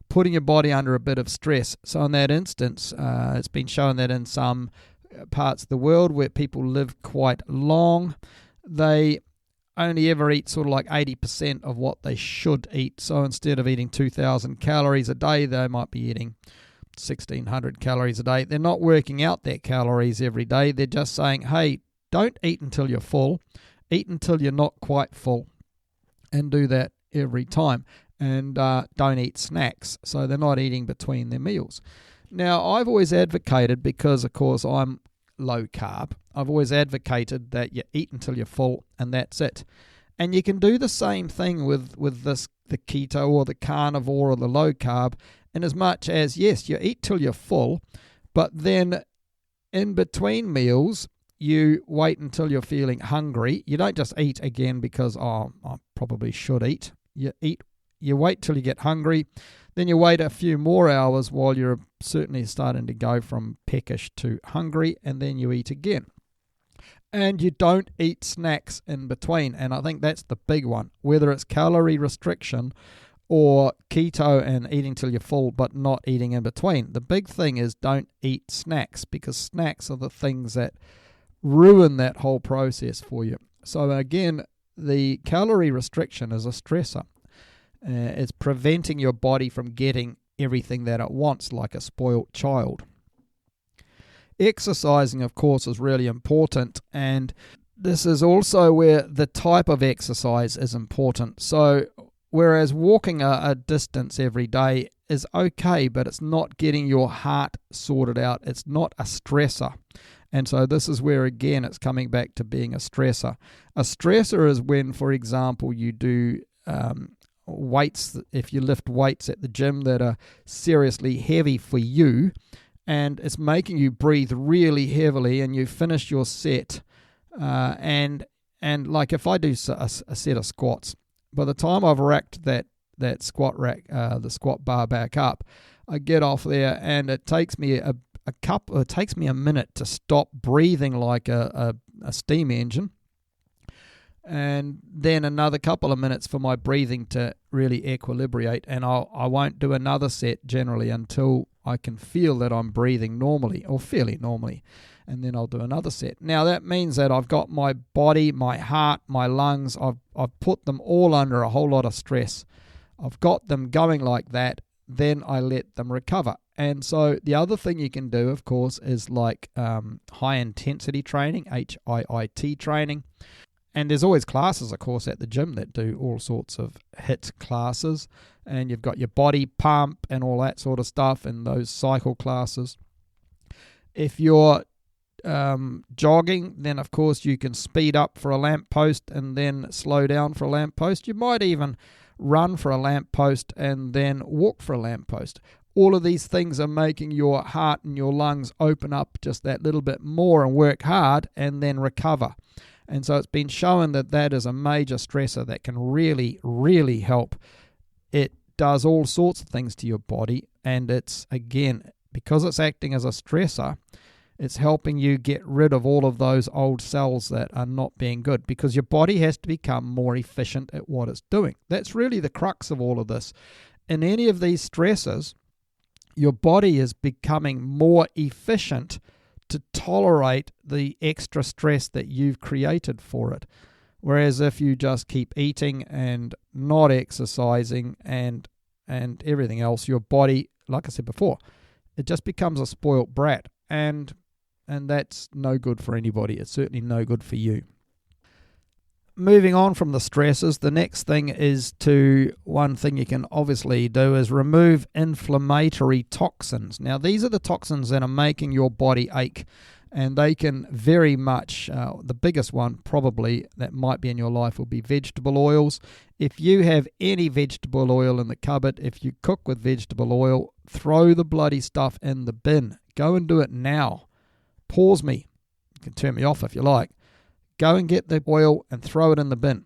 A: putting your body under a bit of stress. So in that instance, it's been shown that in some parts of the world where people live quite long, they only ever eat sort of like 80% of what they should eat. So instead of eating 2,000 calories a day, they might be eating 1,600 calories a day. They're not working out their calories every day. They're just saying, hey, don't eat until you're full. Eat until you're not quite full, and do that every time. And don't eat snacks. So they're not eating between their meals. Now, I've always advocated, because, of course, I'm low carb, I've always advocated that you eat until you're full, and that's it. And you can do the same thing with the keto or the carnivore or the low carb, in as much as, yes, you eat till you're full, but then in between meals, you wait until you're feeling hungry. You don't just eat again because, I probably should eat. You wait till you get hungry, then you wait a few more hours while you're certainly starting to go from peckish to hungry, and then you eat again. And you don't eat snacks in between, and I think that's the big one, whether it's calorie restriction or keto and eating till you're full but not eating in between. The big thing is don't eat snacks, because snacks are the things that ruin that whole process for you. So again, the calorie restriction is a stressor. It's preventing your body from getting everything that it wants, like a spoilt child. Exercising, of course, is really important, and this is also where the type of exercise is important. So whereas walking a distance every day is okay, but it's not getting your heart sorted out. It's not a stressor. And so this is where, again, it's coming back to being a stressor. A stressor is when, for example, you do weights, if you lift weights at the gym that are seriously heavy for you, and it's making you breathe really heavily, and you finish your set, and like if I do a set of squats, by the time I've racked that that squat rack, the squat bar back up, I get off there and it takes me it takes me a minute to stop breathing like a steam engine, and then another couple of minutes for my breathing to really equilibrate, and I won't do another set generally until I can feel that I'm breathing normally or fairly normally, and then I'll do another set. Now that means that I've got my body, my heart, my lungs, I've put them all under a whole lot of stress. I've got them going like that, then I let them recover. And so the other thing you can do, of course, is like high intensity training, HIIT training. And there's always classes, of course, at the gym that do all sorts of HIIT classes. And you've got your body pump and all that sort of stuff and those cycle classes. If you're jogging, then, of course, you can speed up for a lamppost and then slow down for a lamppost. You might even run for a lamppost and then walk for a lamppost. All of these things are making your heart and your lungs open up just that little bit more and work hard and then recover. And so it's been shown that that is a major stressor that can really, really help. It does all sorts of things to your body, and it's, again, because it's acting as a stressor, it's helping you get rid of all of those old cells that are not being good, because your body has to become more efficient at what it's doing. That's really the crux of all of this. In any of these stressors, your body is becoming more efficient to tolerate the extra stress that you've created for it. Whereas if you just keep eating and not exercising and everything else, your body, like I said before, it just becomes a spoilt brat. And that's no good for anybody. It's certainly no good for you. Moving on from the stresses, the next thing is one thing you can obviously do is remove inflammatory toxins. Now, these are the toxins that are making your body ache, and they can very much, the biggest one probably that might be in your life will be vegetable oils. If you have any vegetable oil in the cupboard, if you cook with vegetable oil, throw the bloody stuff in the bin. Go and do it now. Pause me. You can turn me off if you like. Go and get the oil and throw it in the bin.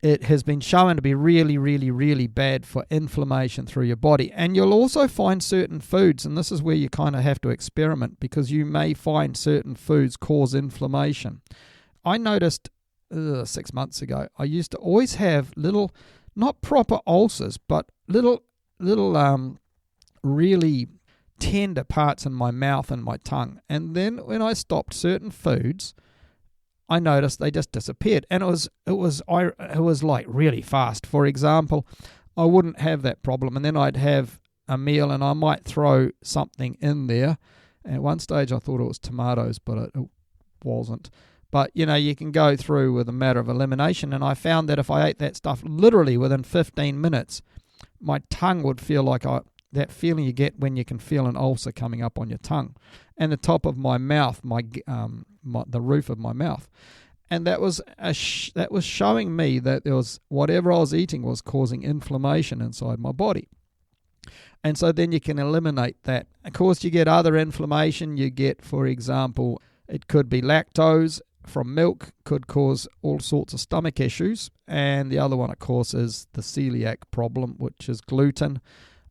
A: It has been shown to be really, really, really bad for inflammation through your body. And you'll also find certain foods, and this is where you kind of have to experiment, because you may find certain foods cause inflammation. I noticed 6 months ago, I used to always have little, not proper ulcers, but little really tender parts in my mouth and my tongue. And then when I stopped certain foods, I noticed they just disappeared, and it was like really fast. For example, I wouldn't have that problem, and then I'd have a meal, and I might throw something in there. At one stage, I thought it was tomatoes, but it wasn't. But you can go through with a matter of elimination, and I found that if I ate that stuff literally within 15 minutes, my tongue would feel like that feeling you get when you can feel an ulcer coming up on your tongue, and the top of my mouth, the roof of my mouth, and that was showing me that there was whatever I was eating was causing inflammation inside my body. And so then you can eliminate that. Of course, you get other inflammation. You get, for example, it could be lactose from milk, could cause all sorts of stomach issues, and the other one, of course, is the celiac problem, which is gluten.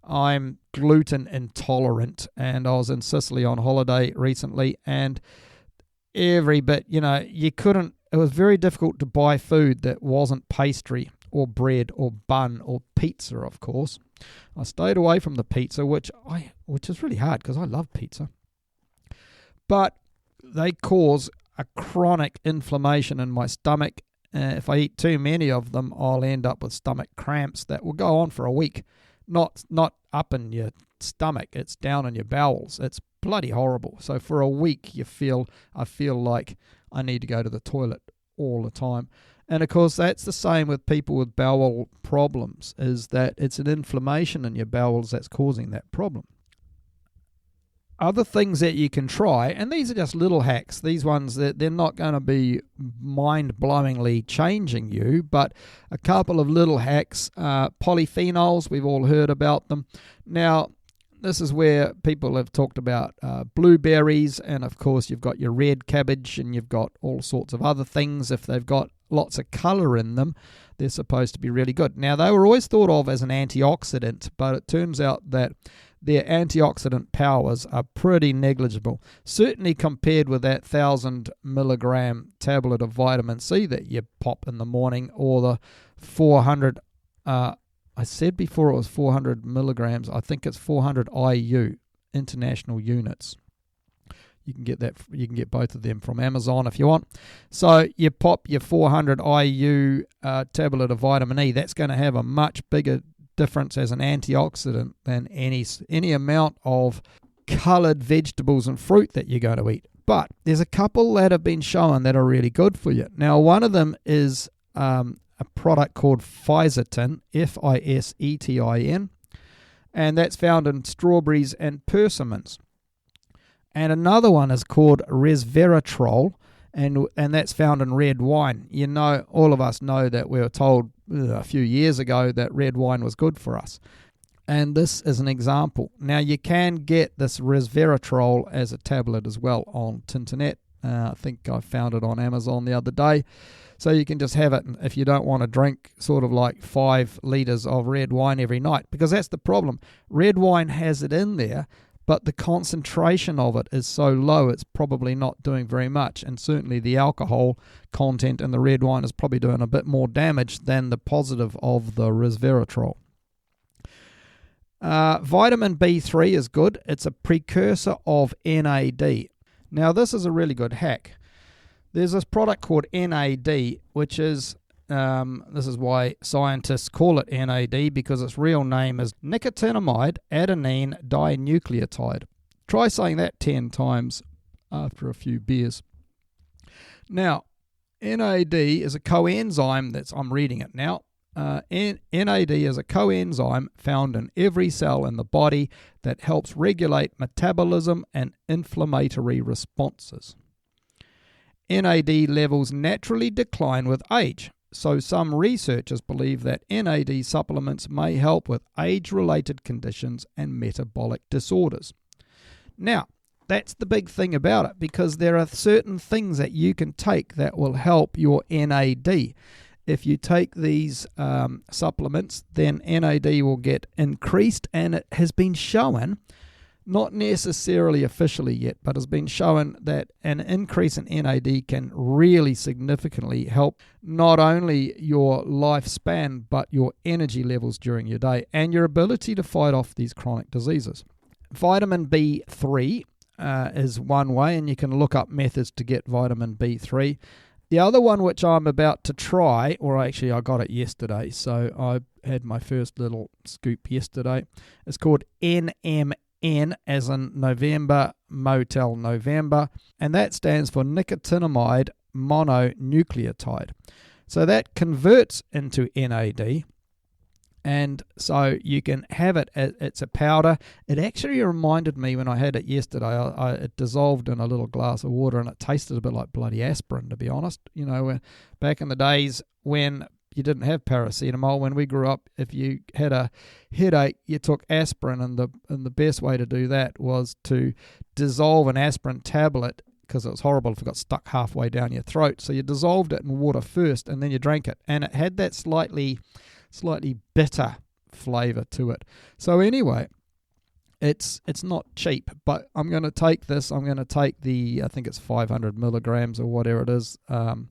A: I'm gluten intolerant, and I was in Sicily on holiday recently, and every bit, it was very difficult to buy food that wasn't pastry or bread or bun or pizza, of course. I stayed away from the pizza, which is really hard because I love pizza. But they cause a chronic inflammation in my stomach. If I eat too many of them, I'll end up with stomach cramps that will go on for a week. Not up in your stomach, it's down in your bowels. It's bloody horrible. So for a week I feel like I need to go to the toilet all the time. And of course that's the same with people with bowel problems, is that it's an inflammation in your bowels that's causing that problem. Other things that you can try, and these are just little hacks, these ones that they're not going to be mind-blowingly changing you, but a couple of little hacks. Polyphenols, we've all heard about them. Now, this is where people have talked about blueberries, and of course you've got your red cabbage, and you've got all sorts of other things. If they've got lots of colour in them, they're supposed to be really good. Now, they were always thought of as an antioxidant, but it turns out that their antioxidant powers are pretty negligible, certainly compared with that 1,000 milligram tablet of vitamin C that you pop in the morning, or the 400, I said before it was 400 milligrams, I think it's 400 IU, international units. You can get that. You can get both of them from Amazon if you want. So you pop your 400 IU tablet of vitamin E. That's going to have a much bigger difference as an antioxidant than any amount of coloured vegetables and fruit that you're going to eat. But there's a couple that have been shown that are really good for you. Now, one of them is a product called Fisetin, Fisetin, and that's found in strawberries and persimmons. And another one is called resveratrol, and that's found in red wine. You know, all of us know that we were told a few years ago that red wine was good for us. And this is an example. Now, you can get this resveratrol as a tablet as well on Tinternet. I think I found it on Amazon the other day. So you can just have it if you don't want to drink sort of like 5 litres of red wine every night, because that's the problem. Red wine has it in there, but the concentration of it is so low it's probably not doing very much, and certainly the alcohol content in the red wine is probably doing a bit more damage than the positive of the resveratrol. Vitamin B3 is good. It's a precursor of NAD. Now, this is a really good hack. There's this product called NAD, which is, this is why scientists call it NAD, because its real name is nicotinamide adenine dinucleotide. Try saying that 10 times after a few beers. Now, NAD is a coenzyme I'm reading it now. NAD is a coenzyme found in every cell in the body that helps regulate metabolism and inflammatory responses. NAD levels naturally decline with age, so some researchers believe that NAD supplements may help with age-related conditions and metabolic disorders. Now, that's the big thing about it, because there are certain things that you can take that will help your NAD. If you take these supplements, then NAD will get increased, and it has been shown, not necessarily officially yet, but has been shown that an increase in NAD can really significantly help not only your lifespan, but your energy levels during your day and your ability to fight off these chronic diseases. Vitamin B3 is one way, and you can look up methods to get vitamin B3. The other one, which I'm about to try, or actually I got it yesterday, so I had my first little scoop yesterday, is called NMN, as in November, Motel November, and that stands for nicotinamide mononucleotide. So that converts into NAD, and so you can have it, it's a powder. It actually reminded me when I had it yesterday, it dissolved in a little glass of water, and it tasted a bit like bloody aspirin, to be honest. You know, back in the days when you didn't have paracetamol, when we grew up, if you had a headache, you took aspirin, and the best way to do that was to dissolve an aspirin tablet, because it was horrible if it got stuck halfway down your throat. So you dissolved it in water first, and then you drank it, and it had that slightly bitter flavour to it. So anyway, it's not cheap, but I'm going to take this. I'm going to take the, I think it's 500 milligrams or whatever it is, one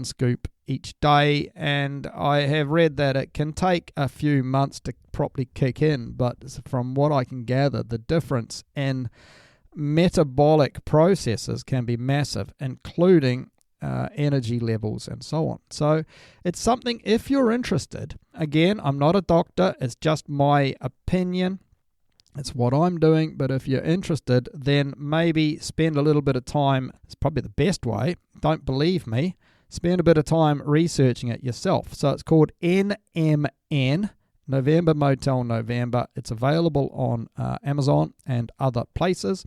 A: scoop each day, and I have read that it can take a few months to properly kick in, but from what I can gather, the difference in metabolic processes can be massive, including energy levels and so on. So it's something, if you're interested, again, I'm not a doctor, it's just my opinion, it's what I'm doing, but if you're interested, then maybe spend a little bit of time, it's probably the best way, don't believe me, spend a bit of time researching it yourself. So it's called NMN, November Motel November. It's available on Amazon and other places,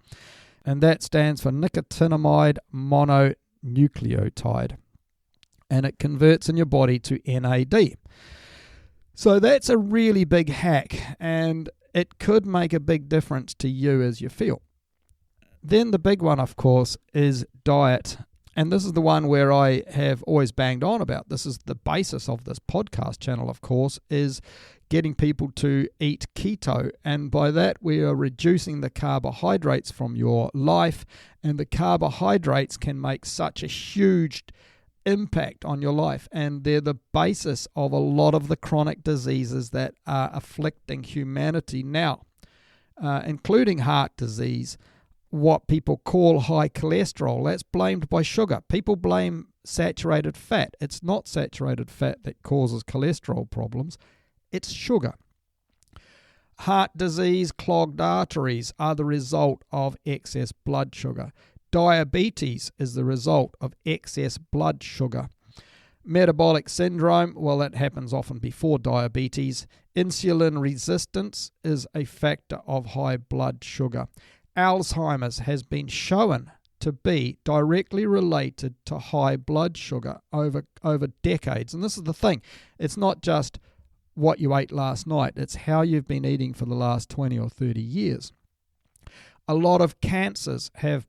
A: and that stands for nicotinamide mononucleotide, and it converts in your body to NAD. So that's a really big hack, and it could make a big difference to you as you feel. Then the big one, of course, is diet and this is the one where I have always banged on about. This is the basis of this podcast channel, of course, is getting people to eat keto. And by that, we are reducing the carbohydrates from your life. And the carbohydrates can make such a huge impact on your life. And they're the basis of a lot of the chronic diseases that are afflicting humanity now, including heart disease, what people call high cholesterol. That's blamed by sugar. People blame saturated fat. It's not saturated fat that causes cholesterol problems. It's sugar. Heart disease, clogged arteries are the result of excess blood sugar. Diabetes is the result of excess blood sugar. Metabolic syndrome, well, that happens often before diabetes. Insulin resistance is a factor of high blood sugar. Alzheimer's has been shown to be directly related to high blood sugar over decades. And this is the thing. It's not just what you ate last night. It's how you've been eating for the last 20 or 30 years. A lot of cancers have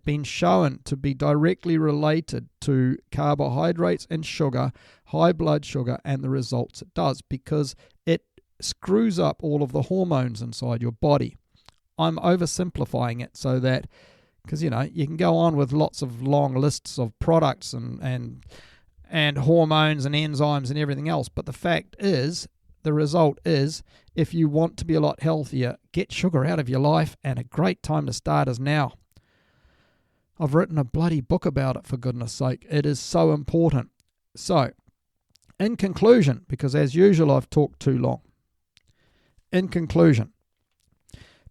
A: been shown to be directly related to carbohydrates and sugar, high blood sugar, and the results it does, because it screws up all of the hormones inside your body. I'm oversimplifying it so that, because, you can go on with lots of long lists of products and hormones and enzymes and everything else. But the fact is, the result is, if you want to be a lot healthier, get sugar out of your life, and a great time to start is now. I've written a bloody book about it, for goodness sake. It is so important. So, in conclusion, because as usual I've talked too long. In conclusion,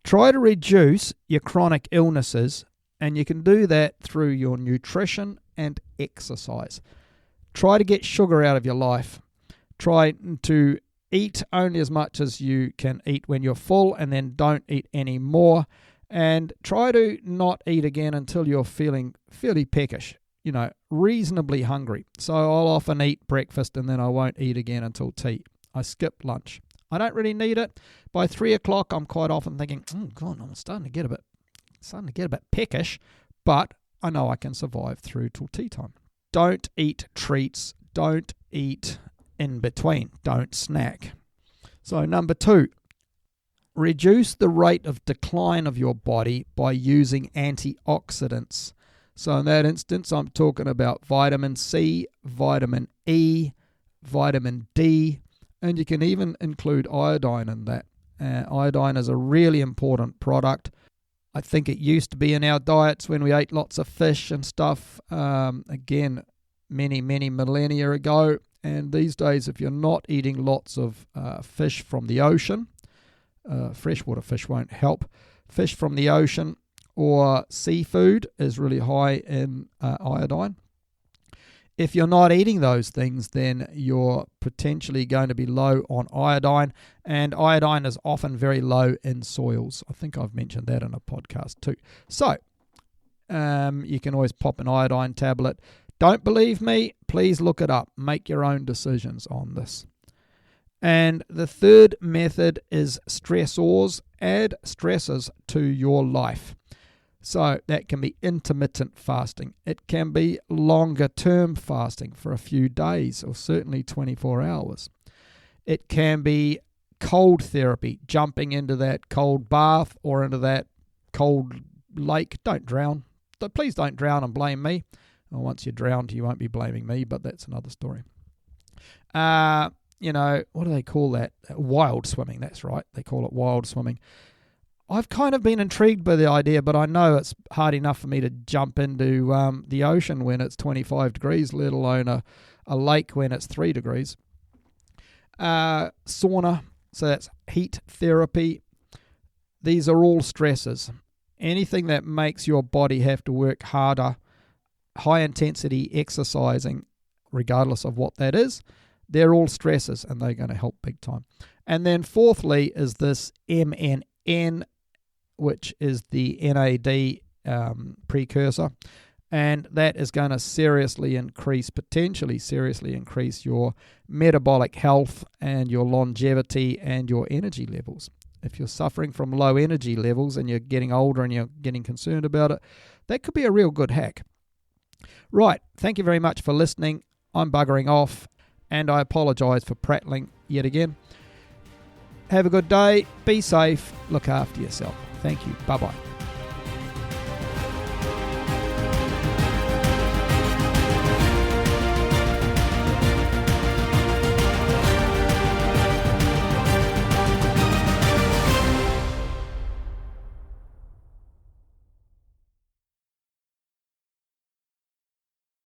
A: try to reduce your chronic illnesses, and you can do that through your nutrition and exercise. Try to get sugar out of your life. Try to eat only as much as you can eat when you're full, and then don't eat any more. And try to not eat again until you're feeling fairly peckish, reasonably hungry. So I'll often eat breakfast and then I won't eat again until tea. I skip lunch. I don't really need it. By 3 o'clock, I'm quite often thinking, oh God, I'm starting to get a bit peckish, but I know I can survive through till tea time. Don't eat treats. Don't eat in between. Don't snack. So number 2, reduce the rate of decline of your body by using antioxidants. So in that instance, I'm talking about vitamin C, vitamin E, vitamin D, and you can even include iodine in that. Iodine is a really important product. I think it used to be in our diets when we ate lots of fish and stuff, again, many millennia ago. And these days, if you're not eating lots of fish from the ocean, freshwater fish won't help. Fish from the ocean or seafood is really high in iodine. If you're not eating those things, then you're potentially going to be low on iodine, and iodine is often very low in soils. I think I've mentioned that in a podcast too. So you can always pop an iodine tablet. Don't believe me? Please look it up. Make your own decisions on this. And the third method is stressors. Add stresses to your life. So that can be intermittent fasting. It can be longer term fasting for a few days or certainly 24 hours. It can be cold therapy, jumping into that cold bath or into that cold lake. Don't drown. Please don't drown and blame me. Well, once you're drowned, you won't be blaming me, but that's another story. What do they call that? Wild swimming, that's right. They call it wild swimming. I've kind of been intrigued by the idea, but I know it's hard enough for me to jump into the ocean when it's 25 degrees, let alone a lake when it's 3 degrees. Sauna, so that's heat therapy. These are all stresses. Anything that makes your body have to work harder, high intensity exercising, regardless of what that is, they're all stresses and they're going to help big time. And then fourthly is this MNN, which is the NAD precursor, and that is going to potentially seriously increase your metabolic health and your longevity and your energy levels. If you're suffering from low energy levels and you're getting older and you're getting concerned about it, that could be a real good hack. Right, thank you very much for listening. I'm buggering off, and I apologise for prattling yet again. Have a good day, be safe, look after yourself. Thank you, bye-bye.